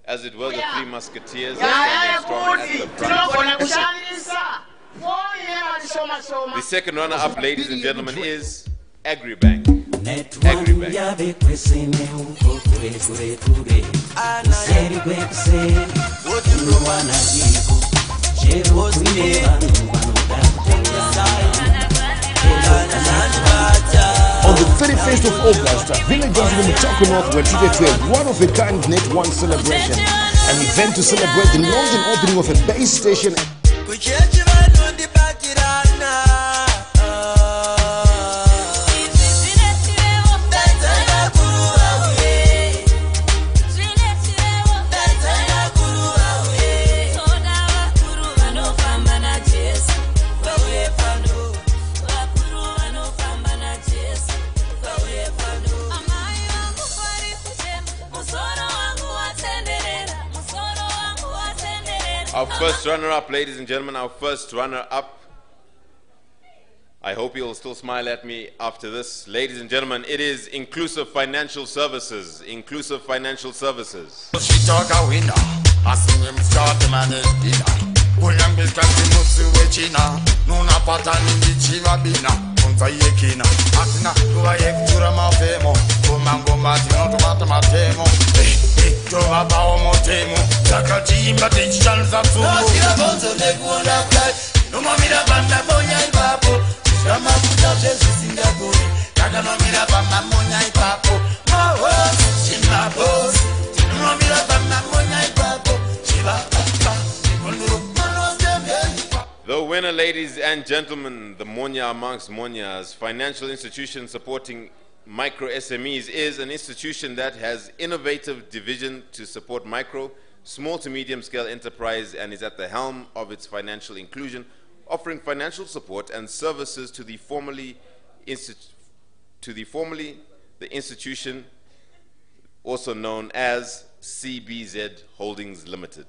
As it were, the three musketeers standing strong at the front. The second runner-up, ladies and gentlemen, is Agribank. On the 31st of August, villagers in Mutako North were treated to a one-of-a-kind Net One celebration, an event to celebrate the launch and opening of a base station. Our first runner-up, ladies and gentlemen, our first runner-up. I hope you'll still smile at me after this. Ladies and gentlemen, it is Inclusive Financial Services. Inclusive Financial Services. The winner, ladies and gentlemen, the Monya amongst Monyas, financial institution supporting micro SMEs, is an institution that has innovative division to support micro, small to medium scale enterprise and is at the helm of its financial inclusion, offering financial support and services to the institution also known as CBZ Holdings Limited.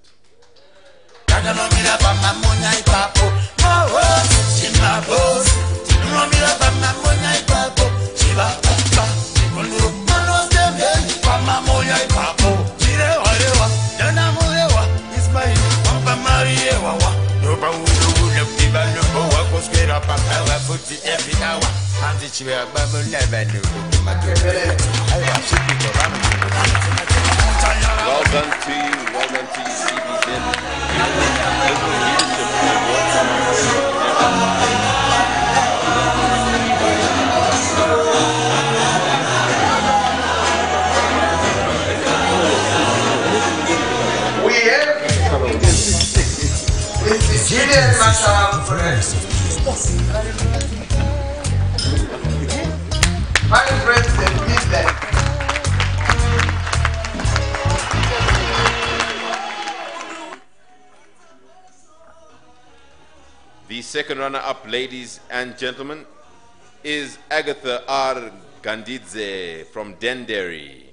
Well done to you, CBZ. We have Gideon Masharam Vice President Midland. The second runner-up, ladies and gentlemen, is Agatha R. Gandidze from Denderi.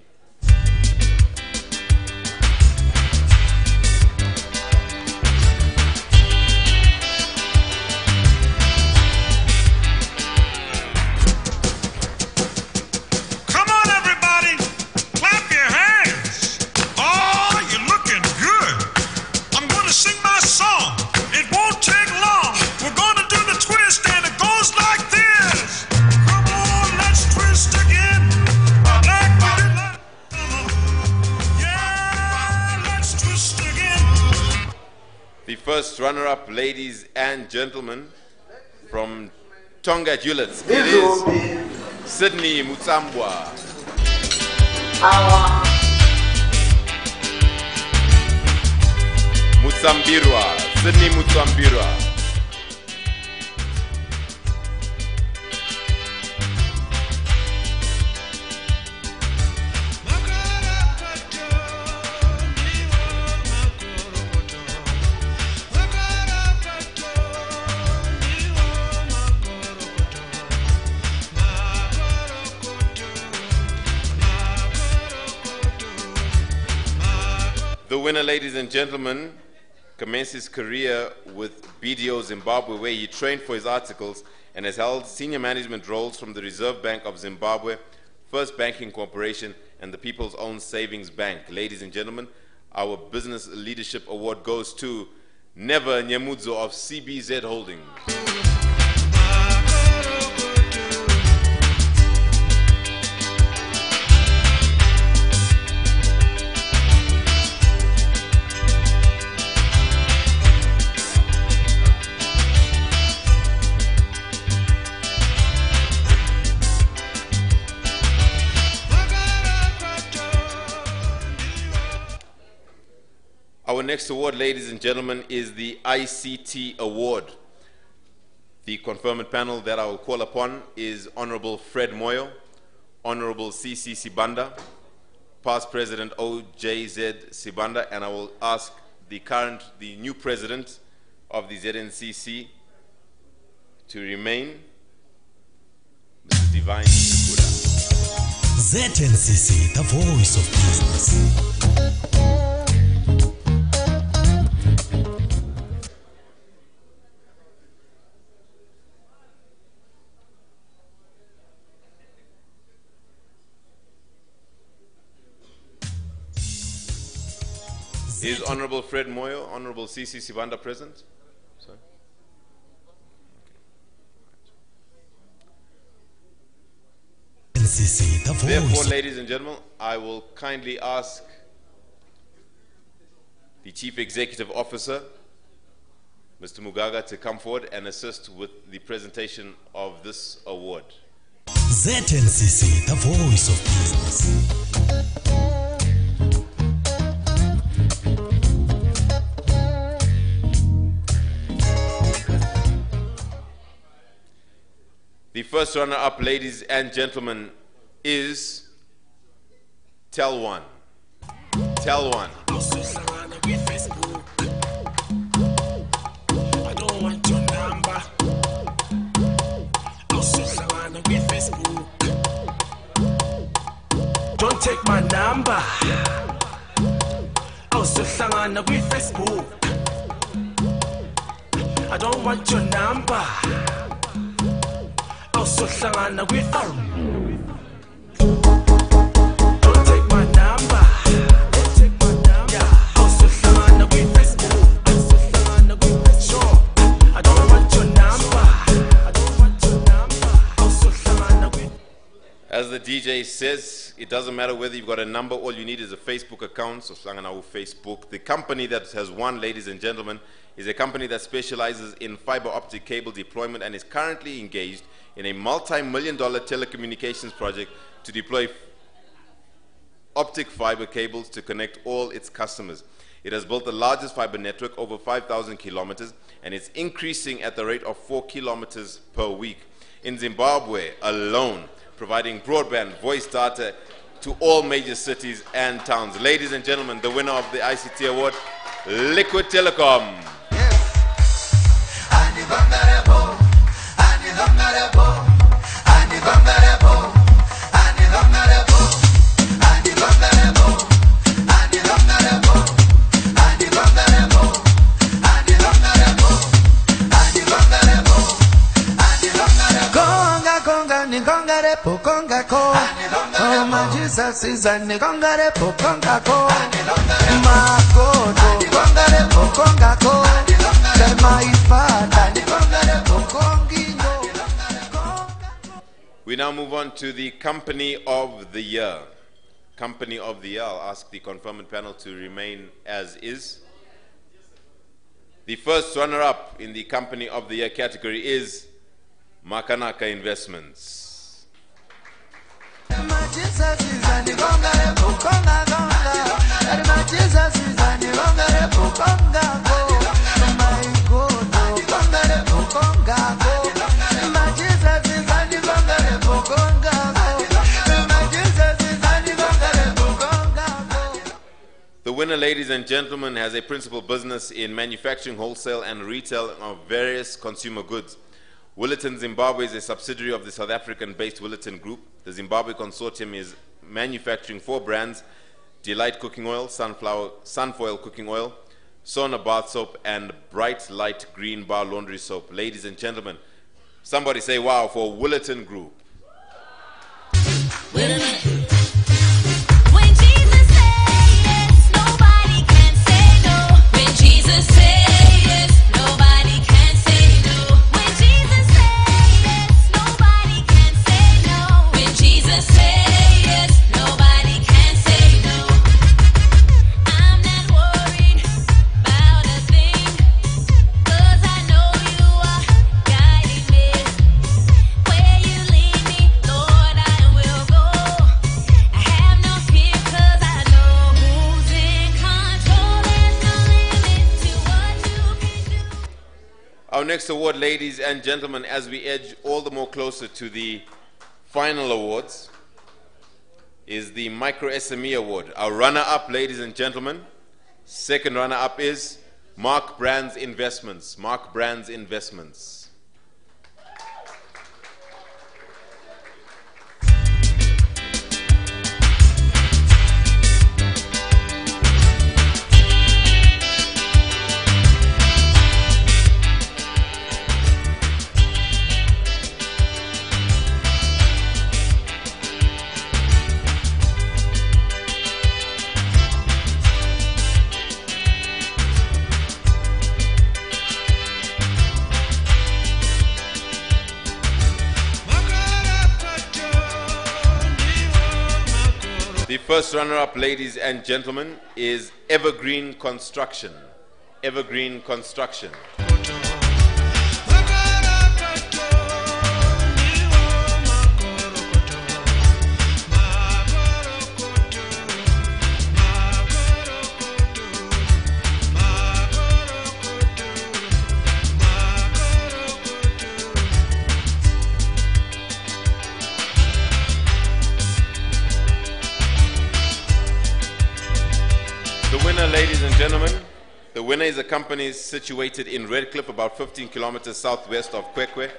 Come on, everybody. Clap your hands. Oh, you're looking good. I'm going to sing my song. It won't take long. We're going to do the twist, and it goes like this. Come on, let's twist again. Yeah, let's twist again. The first runner-up, ladies and gentlemen, from Tonga Julets, it is Sydney Mutsambwa. Mutsambirwa, Sydney Mutsambirwa. winner, ladies and gentlemen, commenced his career with BDO Zimbabwe, where he trained for his articles and has held senior management roles from the Reserve Bank of Zimbabwe, First Banking Corporation, and the People's Own Savings Bank. Ladies and gentlemen, our Business Leadership Award goes to Never Nyamudzo of CBZ Holdings. Our next award, ladies and gentlemen, is the ICT Award. The conferment panel that I will call upon is Honorable Fred Moyo, Honorable CC Sibanda, Past President OJZ Sibanda, and I will ask the new President of the ZNCC to remain, Mr. Divine Kuda. ZNCC, the voice of business. Is Honorable Fred Moyo, Honorable CC Sibanda present? Sorry. Okay. Therefore, ladies and gentlemen, I will kindly ask the Chief Executive Officer, Mr. Mugaga, to come forward and assist with the presentation of this award. ZNCC, the voice of business. The first runner-up, ladies and gentlemen, is Tell One. Tell One. I don't want your number. Don't take my number. I don't want your number. Don't take my number. Sure, I don't want your number. As the DJ says, it doesn't matter whether you've got a number, all you need is a Facebook account. So Slangana Facebook. The company that has won, ladies and gentlemen, is a company that specializes in fiber optic cable deployment and is currently engaged in a multi-million-dollar telecommunications project to deploy optic fiber cables to connect all its customers. It has built the largest fiber network, over 5,000 kilometers, and it's increasing at the rate of 4 kilometers per week. In Zimbabwe alone, providing broadband voice data to all major cities and towns. Ladies and gentlemen, the winner of the ICT Award, Liquid Telecom. Oh my Jesus is a nigongare pokonga ko We now move on to the Company of the Year. Company of the Year, I'll ask the conferment panel to remain as is. The first runner-up in the Company of the Year category is Makanaka Investments. The winner, ladies and gentlemen, has a principal business in manufacturing, wholesale and retail of various consumer goods. Williton Zimbabwe is a subsidiary of the South African-based Williton Group. The Zimbabwe Consortium is manufacturing 4 brands, Delight Cooking Oil, Sunfoil Cooking Oil, Sauna Bath Soap, and Bright Light Green Bar Laundry Soap. Ladies and gentlemen, somebody say wow for Willerton Group. Wait a minute. When Jesus says yes, nobody can say no. When Jesus says yes, nobody can say no. When Jesus says yes, nobody can say no. When Jesus says yes, nobody can say no. I'm not worried about a thing, 'cause I know you are guiding me. Where you lead me, Lord, I will go. I have no fear, 'cause I know who's in control. There's no limit to what you can do. Our next award, ladies and gentlemen, as we edge all the more closer to the final awards, is the Micro SME Award. Our runner-up, ladies and gentlemen, second runner-up is Mark Brands Investments. Mark Brands Investments. The first runner-up, ladies and gentlemen, is Evergreen Construction. Evergreen Construction. The winner, ladies and gentlemen, the winner is a company situated in Redcliffe, about 15 kilometers southwest of Kwekwe,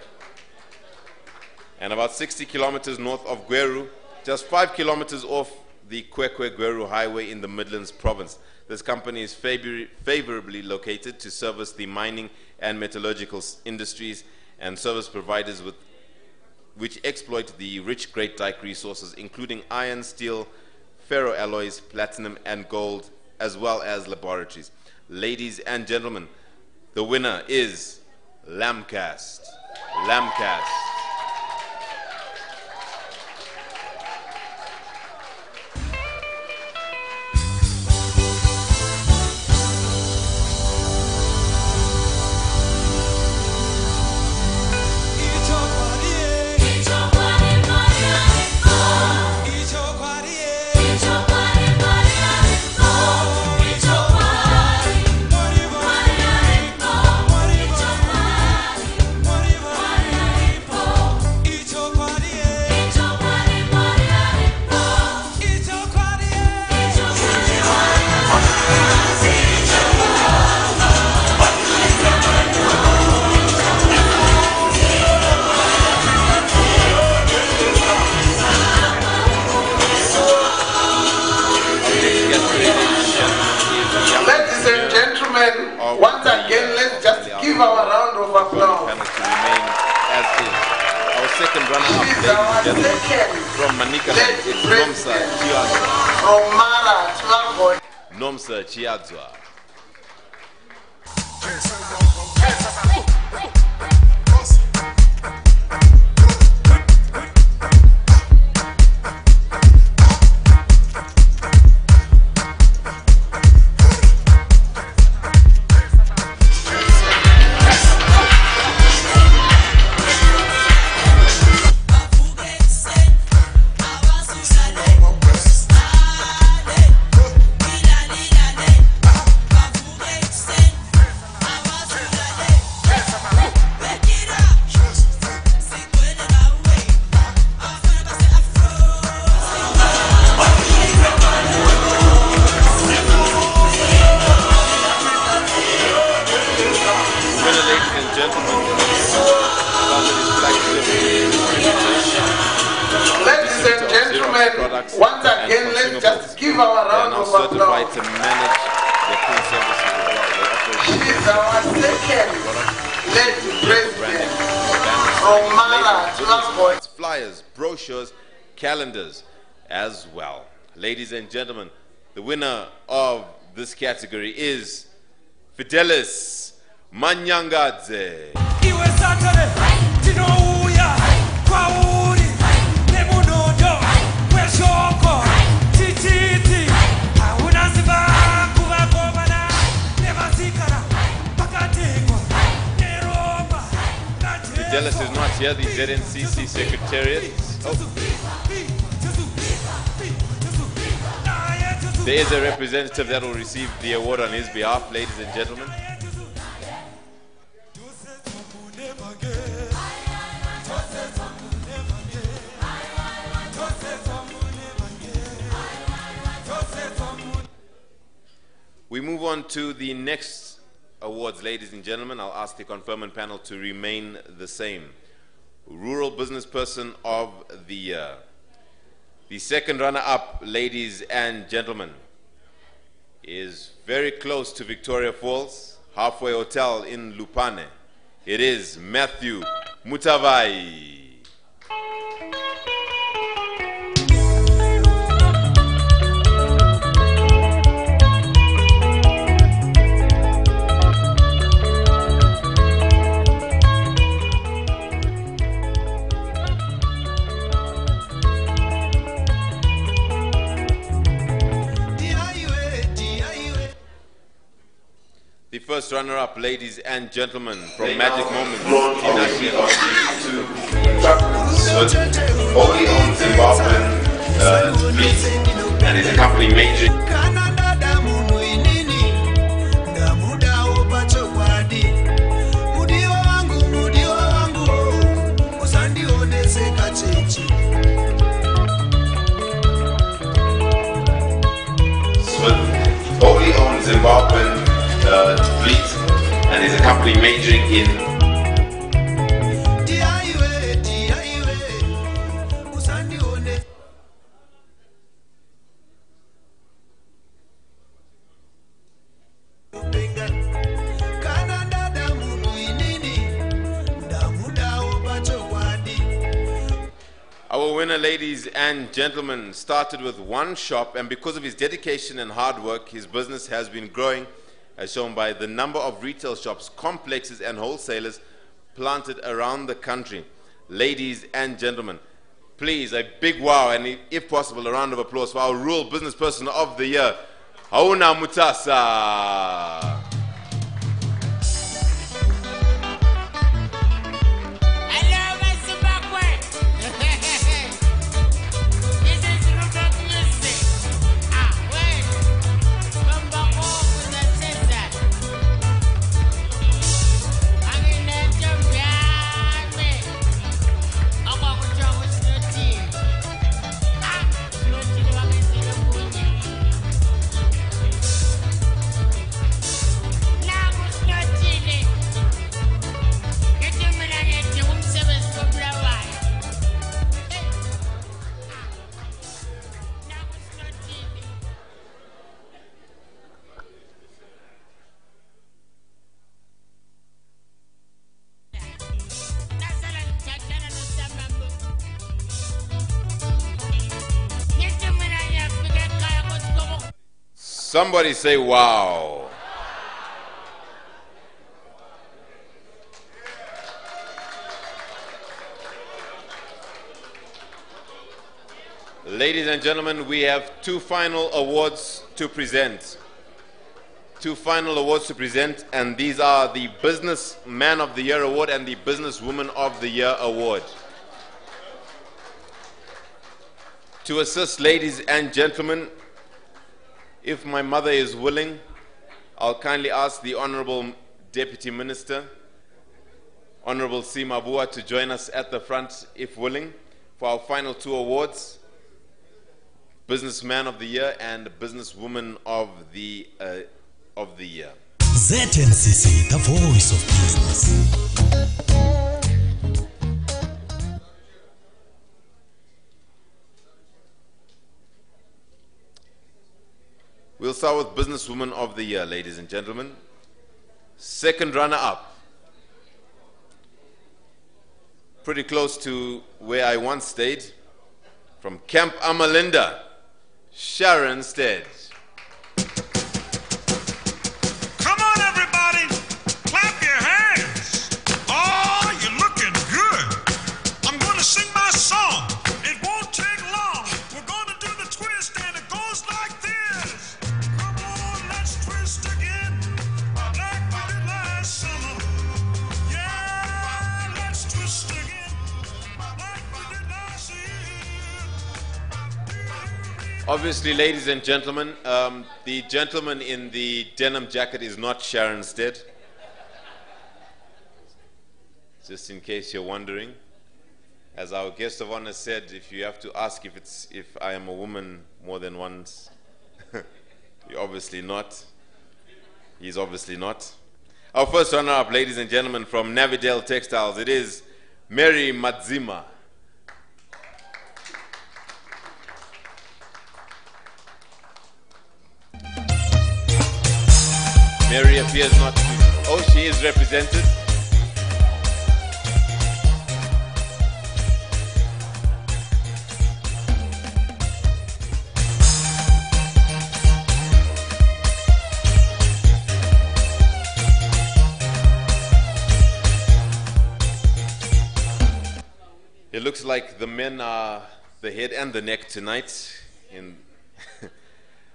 and about 60 kilometers north of Gweru, just 5 kilometers off the Kwekwe-Gweru highway in the Midlands province. This company is favorably located to service the mining and metallurgical industries and service providers which exploit the rich Great Dyke resources, including iron, steel, ferroalloys, platinum, and gold, as well as laboratories. Ladies and gentlemen, the winner is Lamcast. Lamcast. Once again, let's just give our round of applause. To remain as is. Our second runner-up, ladies and gentlemen, from Manika, it's Nomsa Chiadzwa. From Mara, Tlago. Nomsa Chiadzwa. gentlemen, products once and again, let's consumables. just give our They are round now of certified applause. to manage their clean services as well. They offer She is our second lady president from Mara to Lamboy. flyers, brochures, calendars as well. Ladies and gentlemen, the winner of this category is Fidelis Manyangadze. Iwe Saturday, tinouya kwauri nemunondo weshoko tititi hauna simba kuvakomana nevasikana pakatekwa neromba Fidelis is not here, the ZNCC Secretariat. There is a representative that will receive the award on his behalf, ladies and gentlemen. We move on to the next awards, ladies and gentlemen. I'll ask the conferment panel to remain the same. Rural Business Person of the Year. The second runner-up, ladies and gentlemen, is very close to Victoria Falls, Halfway Hotel in Lupane. It is Matthew Mutavai. The first runner-up, ladies and gentlemen, from Magic Moments, wholly owned Zimbabwean fleet, and is a company major. Wholly owned Zimbabwean fleet, and is a company majoring in Our winner, ladies and gentlemen, started with one shop, and because of his dedication and hard work, his business has been growing, as shown by the number of retail shops, complexes and wholesalers planted around the country. Ladies and gentlemen, please, a big wow, and if possible, a round of applause for our Rural Business Person of the Year, Hauna Mutasa. Somebody say wow. Ladies and gentlemen, we have two final awards to present. Two final awards to present, and these are the Businessman of the Year Award and the Businesswoman of the Year Award. To assist, ladies and gentlemen, if my mother is willing, I'll kindly ask the Honorable Deputy Minister, Honorable Simabua, to join us at the front, if willing, for our final two awards, Businessman of the Year and Businesswoman of the Year. ZNCC, the voice of business. start with Businesswoman of the Year, ladies and gentlemen. Second runner-up. Pretty close to where I once stayed. From Camp Amalinda, Sharon Stead. Come on, everybody, clap your hands. Oh, you're looking good. I'm going to sing my song. It won't take long. We're going to do the twist, and it goes like this. Come on, let's twist again, like we did last summer. Yeah, let's twist again, like we did last year. Obviously, ladies and gentlemen, the gentleman in the denim jacket is not Sharon Stead. Just in case you're wondering. As our guest of honor said, if you have to ask if I am a woman more than once, you're obviously not. He's obviously not. Our first runner-up, ladies and gentlemen, from Navidale Textiles, it is Mary Madzima. Mary appears not to. Oh, she is represented. It looks like the men are the head and the neck tonight.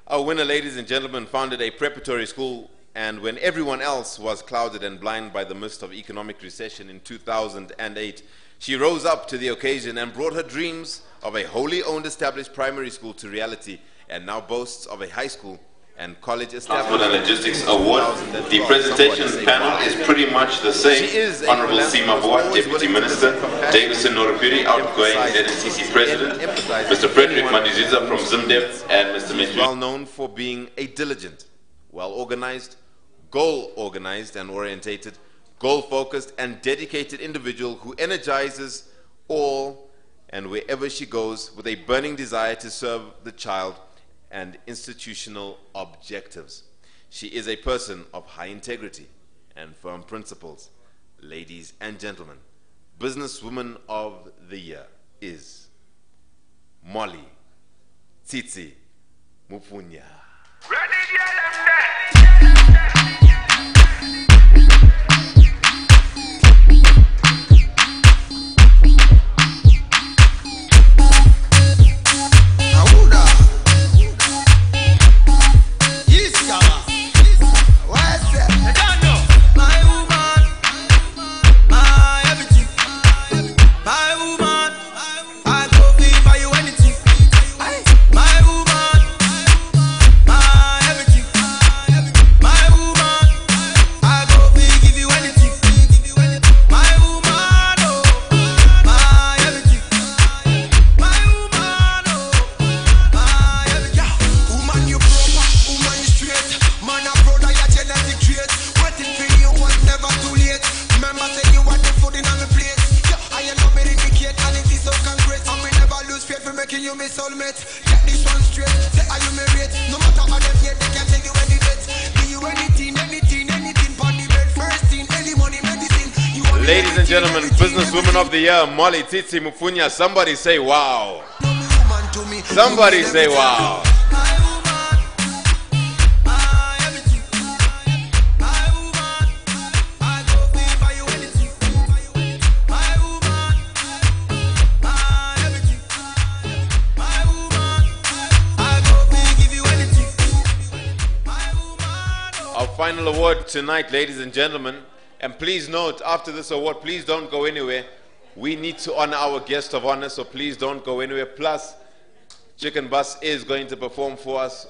Our winner, ladies and gentlemen, founded a preparatory school, and when everyone else was clouded and blind by the mist of economic recession in 2008, she rose up to the occasion and brought her dreams of a wholly owned established primary school to reality, and now boasts of a high school and college establishment. Transport and Logistics Award. The presentation panel is pretty much the same. Honorable Sima Boa, Deputy Minister, Davison Norapiri, outgoing ZNCC President, Mr. Frederick Mandiziza from ZimDev, and Mr. He's well known for being a diligent, well-organized, goal-organized and orientated, goal-focused and dedicated individual who energizes all and wherever she goes with a burning desire to serve the child and institutional objectives. She is a person of high integrity and firm principles. Ladies and gentlemen, Businesswoman of the Year is Molly Tsitsi Mufunya. Ladies and gentlemen, Businesswoman of the Year, Molly Tsitsi Mufunya. Somebody say wow. Somebody say wow. Our final award tonight, ladies and gentlemen. And please note, after this award, please don't go anywhere. We need to honor our guest of honor, so please don't go anywhere. Plus, Chicken Bus is going to perform for us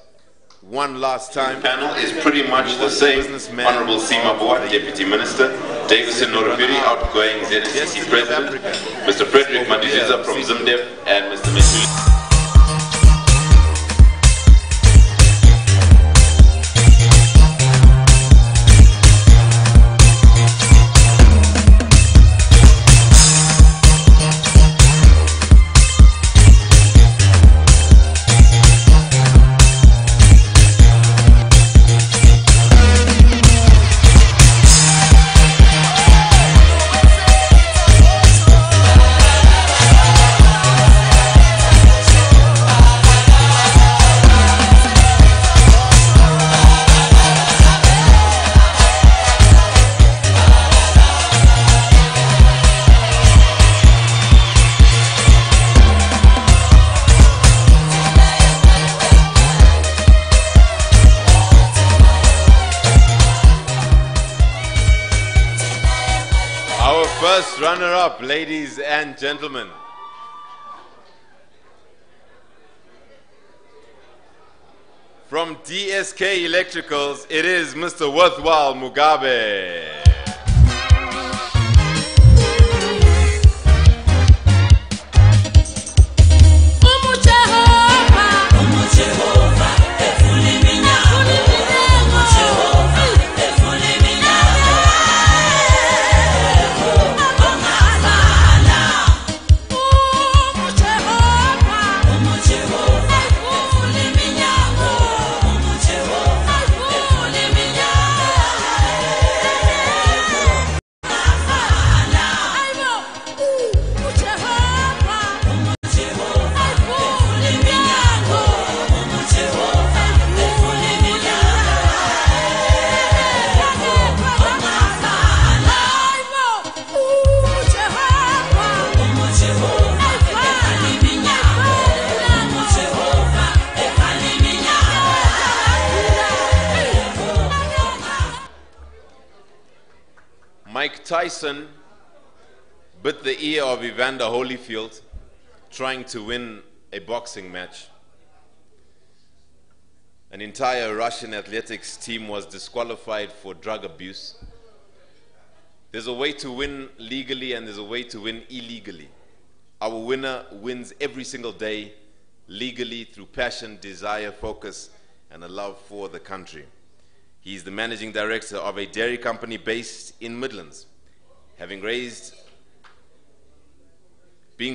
one last time. The panel is pretty much the same. Honorable Sima Boa, Deputy Minister, Davison Norapiri, outgoing ZNCC President, Mr. Frederick Mandiziza from ZimDev, and Mr. Mitchell. runner-up, ladies and gentlemen. From DSK Electricals, it is Mr. Worthwhile Mugabe. Mike Tyson bit the ear of Evander Holyfield trying to win a boxing match. An entire Russian athletics team was disqualified for drug abuse. There's a way to win legally and there's a way to win illegally. Our winner wins every single day legally through passion, desire, focus, and a love for the country. He's the managing director of a dairy company based in Midlands. Being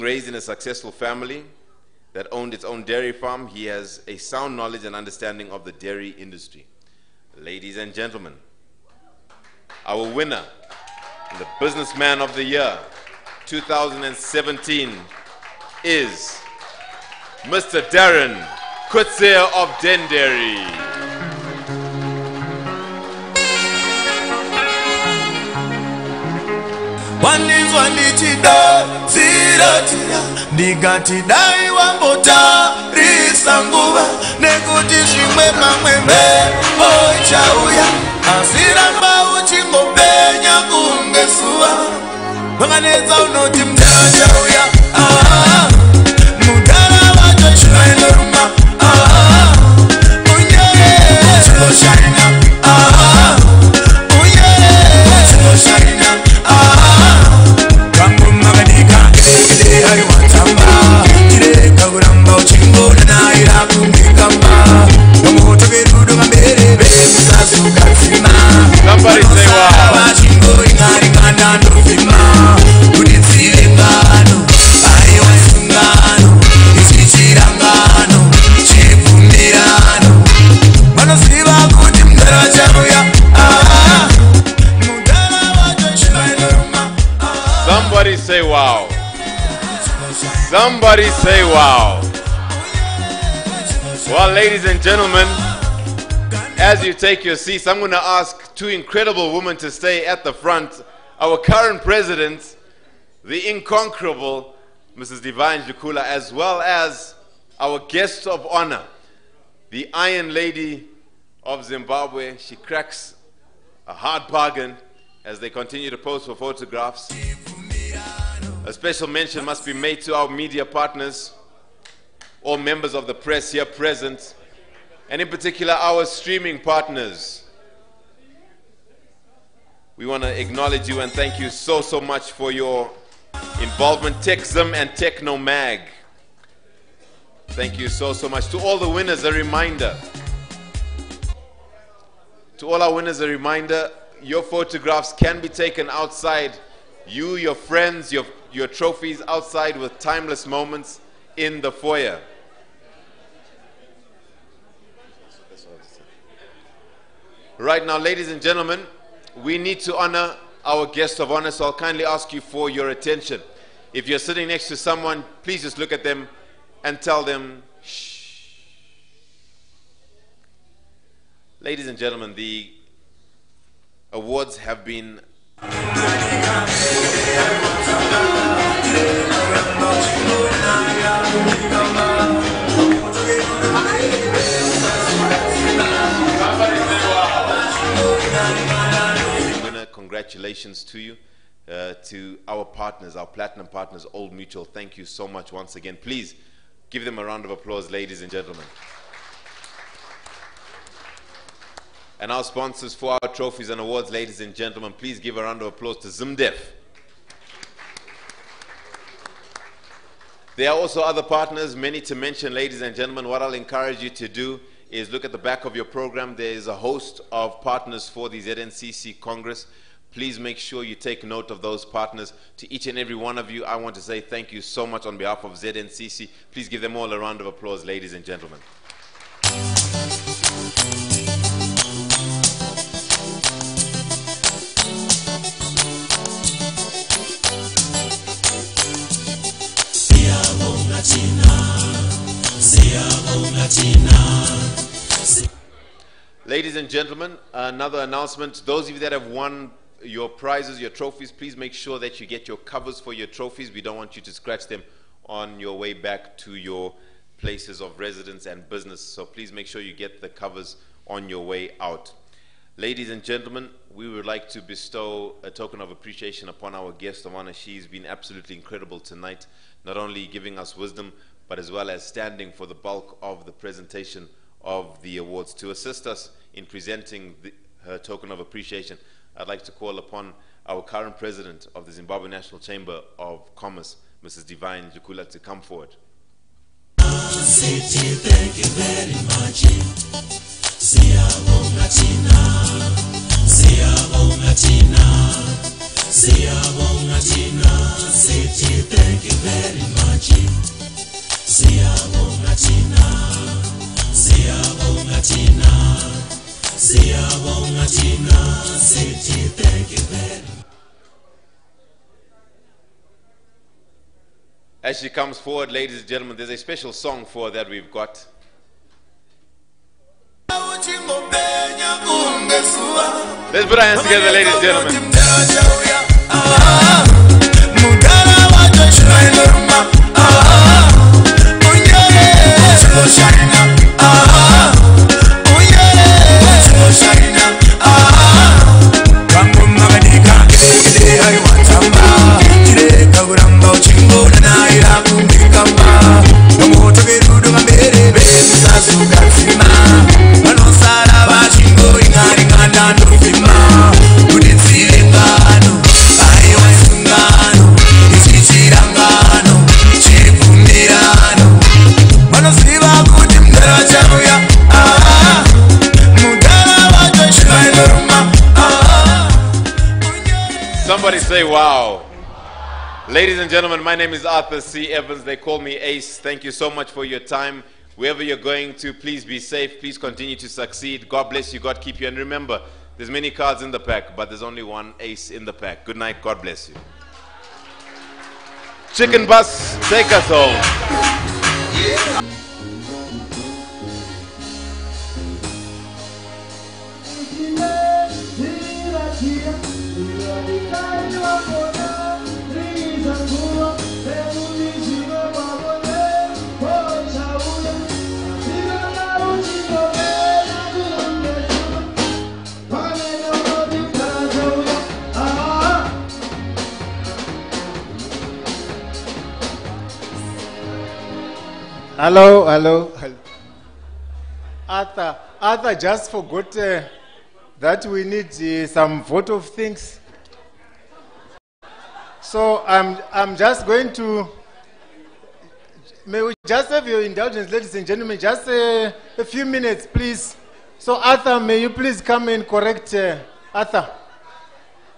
raised in a successful family that owned its own dairy farm, he has a sound knowledge and understanding of the dairy industry. Ladies and gentlemen, our winner, the Businessman of the Year 2017 is Mr. Darren Kutse of Den Dairy. Wanizwa ndichida ziratira ndikati dai wambota risanguva nekuti zvimwe pamwe mhepo ichauya asiramba uchingopenya kunge zuva wakanetsa unoti mudhara chauya mudhara wacho chinoendoruma unyere uchingoshaina unyere uchingoshaina Somebody say wow. Somebody say wow. Somebody say wow. Well, ladies and gentlemen, as you take your seats, I'm going to ask two incredible women to stay at the front. Our current president, the incomparable Mrs. Divine Jukula, as well as our guest of honor, the Iron Lady of Zimbabwe. She cracks a hard bargain as they continue to pose for photographs. A special mention must be made to our media partners, all members of the press here present, and in particular our streaming partners. We want to acknowledge you and thank you so much for your involvement. TechZim and TechnoMag. Thank you so much. To all the winners, a reminder. To all our winners, a reminder, your photographs can be taken outside. You, your friends, your trophies outside with timeless moments in the foyer. Right now, ladies and gentlemen, we need to honor our guest of honor, so I'll kindly ask you for your attention. If you're sitting next to someone, please just look at them and tell them, shh. Ladies and gentlemen, the awards have been winner, congratulations to you. to our partners, our platinum partners, Old Mutual. Thank you so much once again. Please give them a round of applause, ladies and gentlemen. And our sponsors for our trophies and awards, ladies and gentlemen, please give a round of applause to ZimDef. There are also other partners, many to mention, ladies and gentlemen. What I'll encourage you to do is look at the back of your program. There is a host of partners for the ZNCC Congress. Please make sure you take note of those partners. To each and every one of you, I want to say thank you so much on behalf of ZNCC. Please give them all a round of applause, ladies and gentlemen. Ladies and gentlemen, another announcement. Those of you that have won your prizes, your trophies, please make sure that you get your covers for your trophies. We don't want you to scratch them on your way back to your places of residence and business. So please make sure you get the covers on your way out. Ladies and gentlemen, we would like to bestow a token of appreciation upon our guest of honor. She's been absolutely incredible tonight, not only giving us wisdom, but as well as standing for the bulk of the presentation of the awards. To assist us in presenting her token of appreciation, I'd like to call upon our current president of the Zimbabwe National Chamber of Commerce, Mrs. Divine Jukula, to come forward. Thank you very much. Siyabonga thina, siyabonga thina, siyabonga thina. Sithi thank you very much. Siyabonga thina, siyabonga thina, siyabonga thina. Sithi thank you very much. As she comes forward, ladies and gentlemen, there's a special song for her that we've got. Let's put our hands together, ladies and gentlemen. Somebody say wow. Ladies and gentlemen, my name is Arthur C. Evans. They call me Ace. Thank you so much for your time. Wherever you're going to, please be safe. Please continue to succeed. God bless you. God keep you. And remember, there's many cards in the pack, but there's only one ace in the pack. Good night. God bless you. Chicken bus, take us home. Hello, hello. Arthur just forgot that we need some vote of things. So I'm just going to, may we just have your indulgence, ladies and gentlemen, just a few minutes, please. So Arthur, may you please come and correct, Arthur,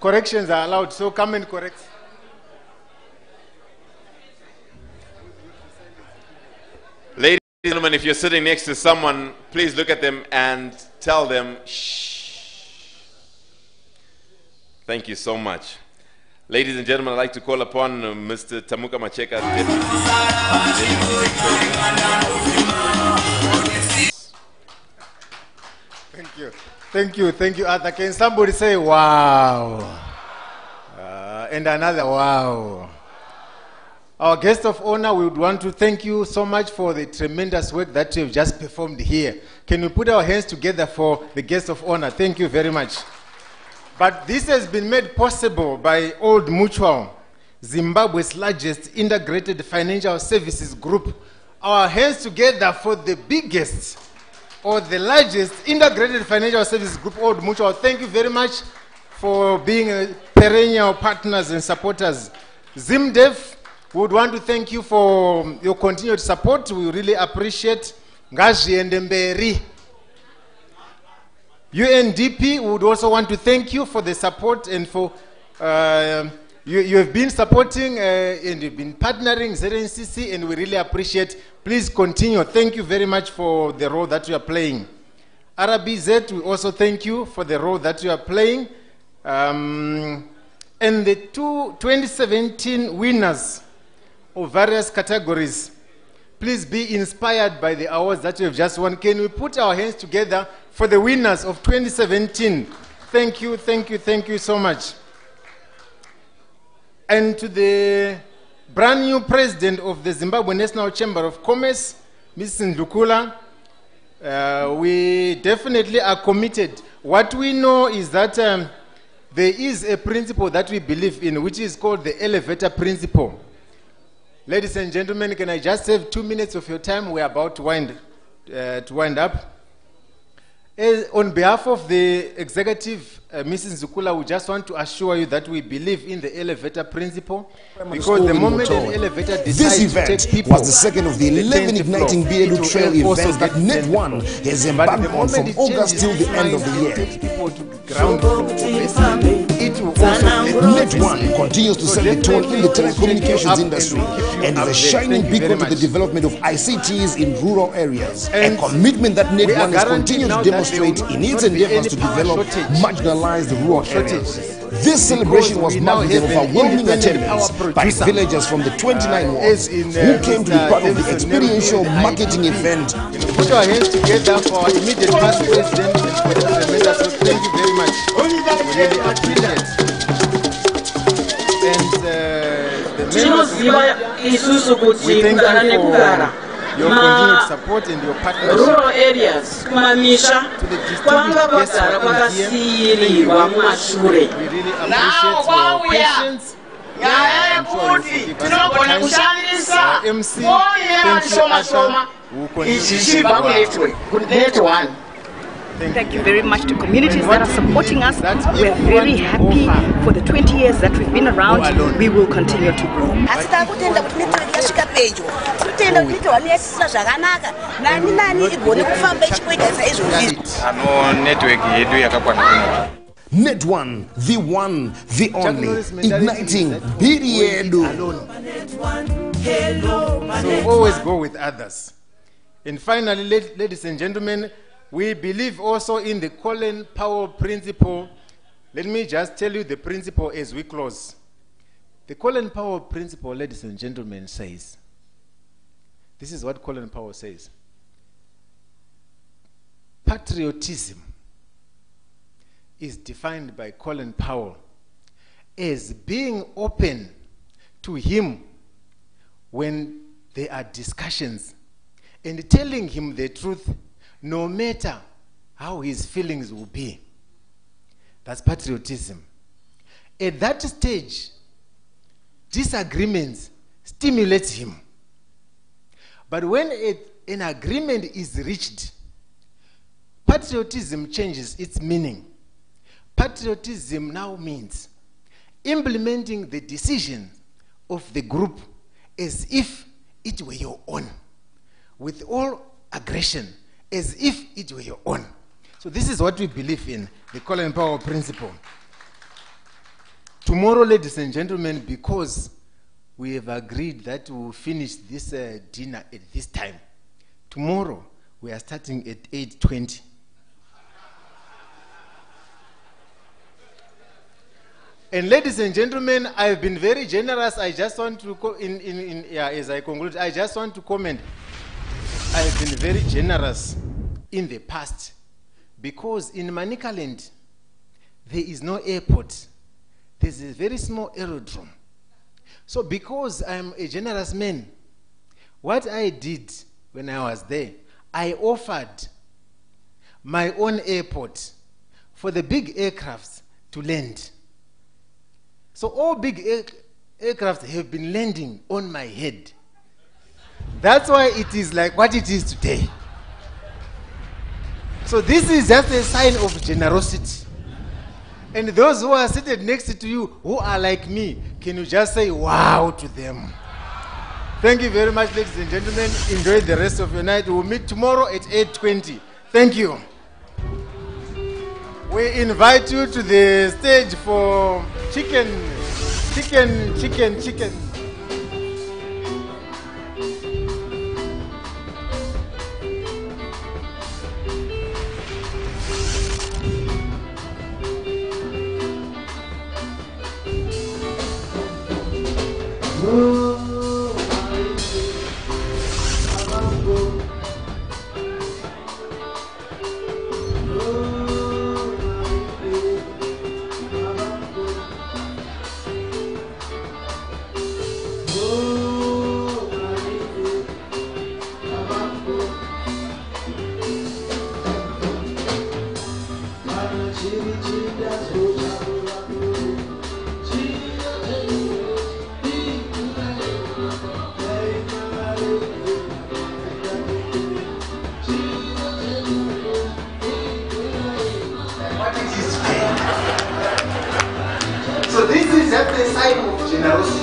corrections are allowed, so come and correct. Ladies and gentlemen, if you're sitting next to someone, please look at them and tell them, shh. Thank you so much. Ladies and gentlemen, I'd like to call upon Mr. Tamuka Macheka, Deputy. Thank you. Thank you. Thank you, Arthur. Can somebody say wow? And another wow. Our guest of honor, we would want to thank you so much for the tremendous work that you've just performed here. Can we put our hands together for the guest of honor? Thank you very much. But this has been made possible by Old Mutual, Zimbabwe's largest integrated financial services group. Our hands together for the biggest or the largest integrated financial services group, Old Mutual. Thank you very much for being perennial partners and supporters. ZimDev, we would want to thank you for your continued support. We really appreciate. Ngazi and Mberi. UNDP, we would also want to thank you for the support and for you have been supporting and you've been partnering ZNCC, and we really appreciate. Please continue. Thank you very much for the role that you are playing. RBZ, we also thank you for the role that you are playing. And the 2017 winners of various categories, please be inspired by the awards that you have just won. Can we put our hands together for the winners of 2017? Thank you, thank you, thank you so much. And to the brand new president of the Zimbabwe National Chamber of Commerce, Mrs. Ndukula, we definitely are committed. What we know is that there is a principle that we believe in, which is called the elevator principle. Ladies and gentlemen, can I just have 2 minutes of your time? We're about to wind up. On behalf of the executive, Mrs. Zukula, we just want to assure you that we believe in the elevator principle, because the moment an elevator decides to take people, was the second of the 11 Igniting Beardo Trail events that Net1 has embarked on from August till the end of the year. Net1 continues to set the tone in the telecommunications industry and is a shining beacon to the development of ICTs in rural areas, a commitment that Net1 has continued to demonstrate in its endeavors to develop marginalized rural areas. This celebration was marked with an overwhelming attendance by villagers from the 29 wards who came to be part of the experiential marketing event. Put your hands together for our immediate past president and for the tremendous work. Thank you very much. We really appreciate. And the members of we thank you for your continued support and your partnership. Rural areas, kumamisha, kwanga bagara kwakasiyirirwa mumashure. We really appreciate your patience. I'm sure you forgive us for time. MC, thank you, Asha. Thank you very much to communities that are supporting us. We're very happy for the 20 years that we've been around. We will continue to grow. Net1, the one, the only, igniting Beardo. So always go with others. And finally, ladies and gentlemen, we believe also in the Colin Powell principle. Let me just tell you the principle as we close. The Colin Powell principle, ladies and gentlemen, says, this is what Colin Powell says: patriotism is defined by Colin Powell as being open to him when there are discussions and telling him the truth, no matter how his feelings will be. That's patriotism. At that stage, disagreements stimulate him. But when an agreement is reached, patriotism changes its meaning. Patriotism now means implementing the decision of the group as if it were your own, with all aggression, as if it were your own. So this is what we believe in, the Colin Powell principle. Tomorrow, ladies and gentlemen, because we have agreed that we will finish this dinner at this time, tomorrow we are starting at 8:20. And ladies and gentlemen, I have been very generous. I just want to, as I conclude, I just want to comment. I have been very generous in the past because in Manicaland, there is no airport. There's a very small aerodrome. So because I'm a generous man, what I did when I was there, I offered my own airport for the big aircrafts to land. So all big aircraft have been landing on my head. That's why it is like what it is today. So this is just a sign of generosity. And those who are seated next to you, who are like me, can you just say wow to them? Thank you very much, ladies and gentlemen. Enjoy the rest of your night. We'll meet tomorrow at 8:20. Thank you. We invite you to the stage for chicken. So this is just a sign of generosity.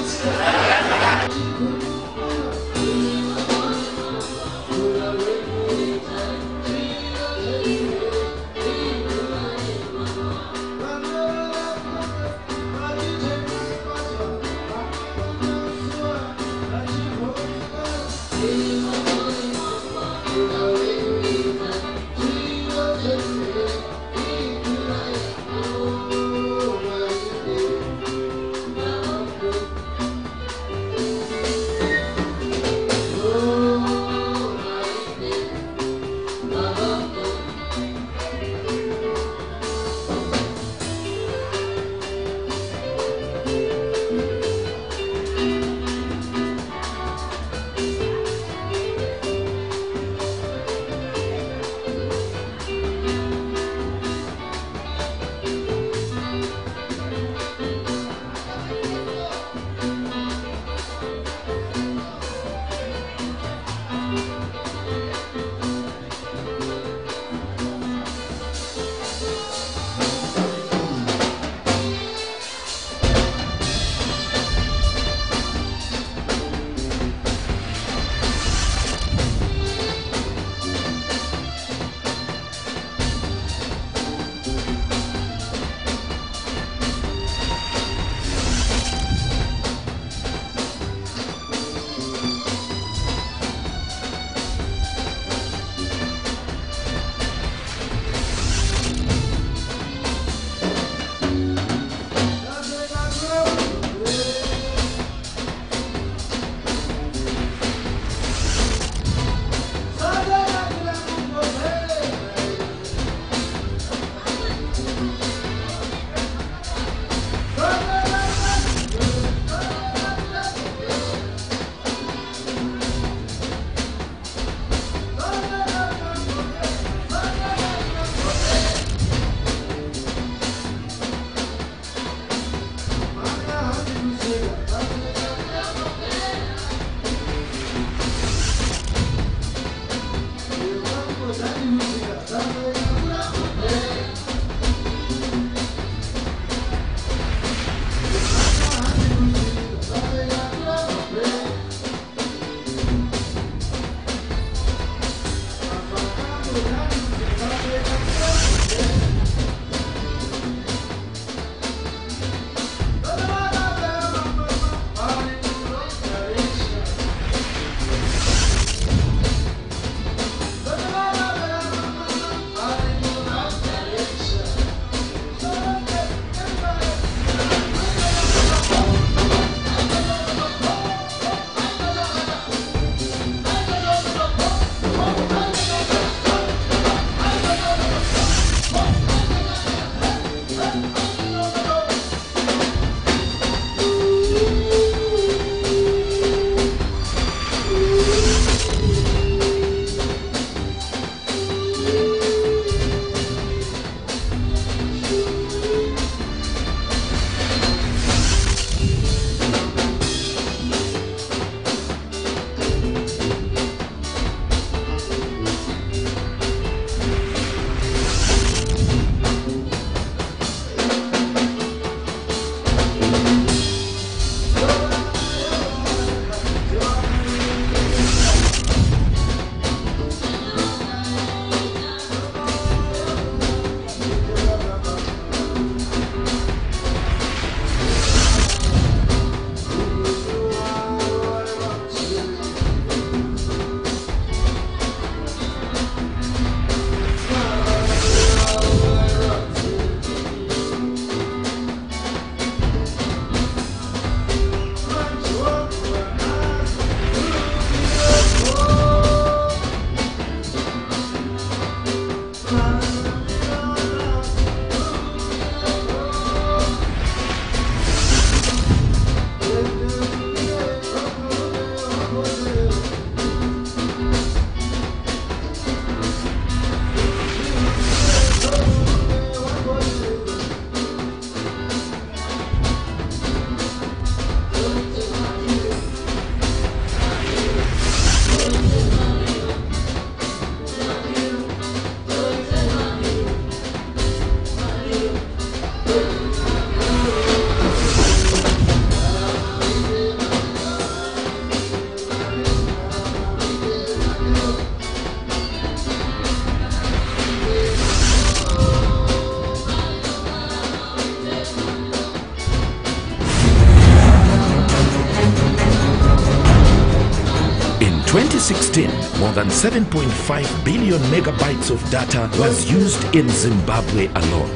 2016, more than 7.5 billion megabytes of data was used in Zimbabwe alone,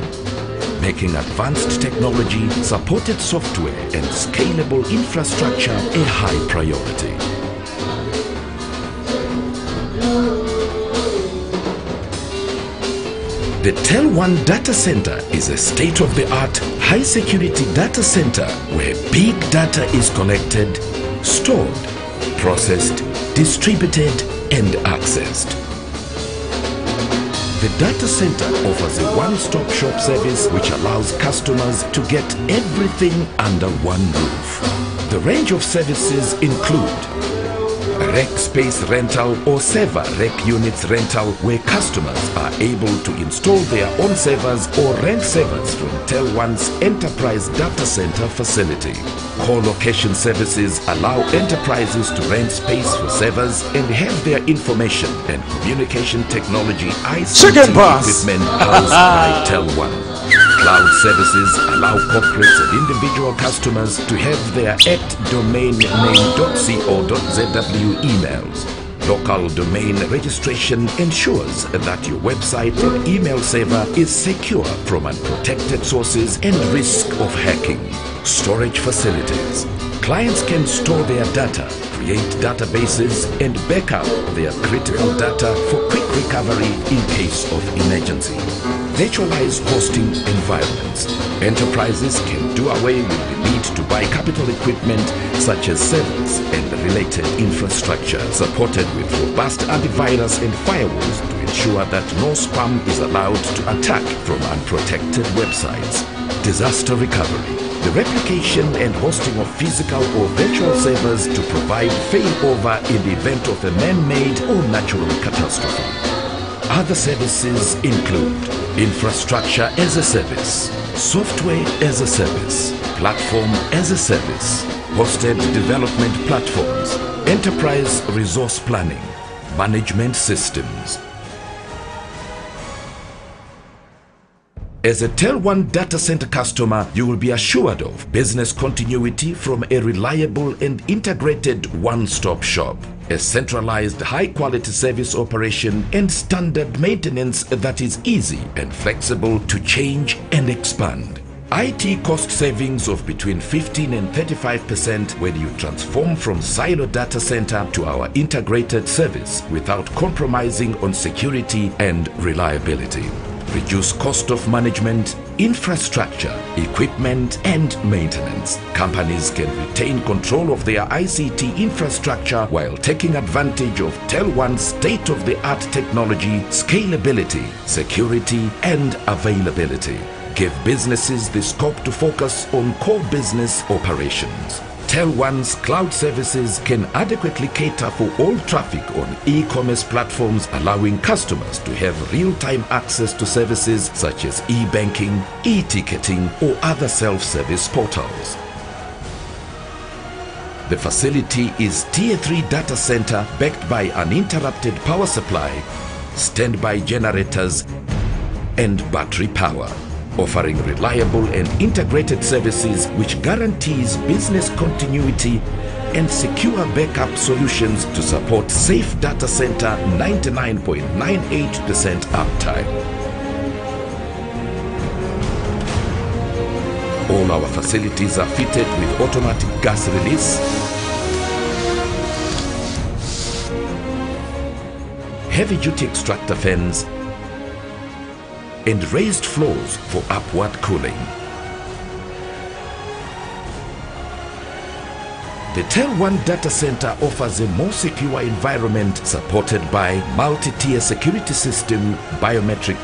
making advanced technology, supported software and scalable infrastructure a high priority. The Tel1 Data Center is a state-of-the-art, high-security data center where big data is collected, stored, processed, distributed and accessed. The data center offers a one-stop shop service which allows customers to get everything under one roof. The range of services include rack space rental or server rack units rental, where customers are able to install their own servers or rent servers from Tel1's enterprise data center facility. Co-location services allow enterprises to rent space for servers and have their information and communication technology ICT equipment housed by Tel1. Cloud services allow corporates and individual customers to have their @domain-name.co.zw emails. Local domain registration ensures that your website and email server is secure from unprotected sources and risk of hacking. Storage facilities. Clients can store their data, create databases and backup their critical data for quick recovery in case of emergency. Virtualized hosting environments. Enterprises can do away with the need to buy capital equipment such as servers and related infrastructure, supported with robust antivirus and firewalls to ensure that no spam is allowed to attack from unprotected websites. Disaster recovery. The replication and hosting of physical or virtual servers to provide failover in the event of a man-made or natural catastrophe. Other services include infrastructure as a service, software as a service, platform as a service, hosted development platforms, enterprise resource planning, management systems. As a Tel1 data center customer, you will be assured of business continuity from a reliable and integrated one-stop shop, a centralized high-quality service operation and standard maintenance that is easy and flexible to change and expand. IT cost savings of between 15 and 35% when you transform from silo data center to our integrated service without compromising on security and reliability. Reduce cost of management, infrastructure, equipment and maintenance. Companies can retain control of their ICT infrastructure while taking advantage of Tel1's state-of-the-art technology, scalability, security and availability. Give businesses the scope to focus on core business operations. Tel1's cloud services can adequately cater for all traffic on e-commerce platforms, allowing customers to have real-time access to services such as e-banking, e-ticketing or other self-service portals. The facility is Tier 3 data center backed by uninterrupted power supply, standby generators and battery power, offering reliable and integrated services which guarantees business continuity and secure backup solutions to support safe data center 99.98% uptime. All our facilities are fitted with automatic gas release, heavy-duty extractor fans and raised floors for upward cooling. The Tel1 data center offers a more secure environment supported by multi-tier security system, biometric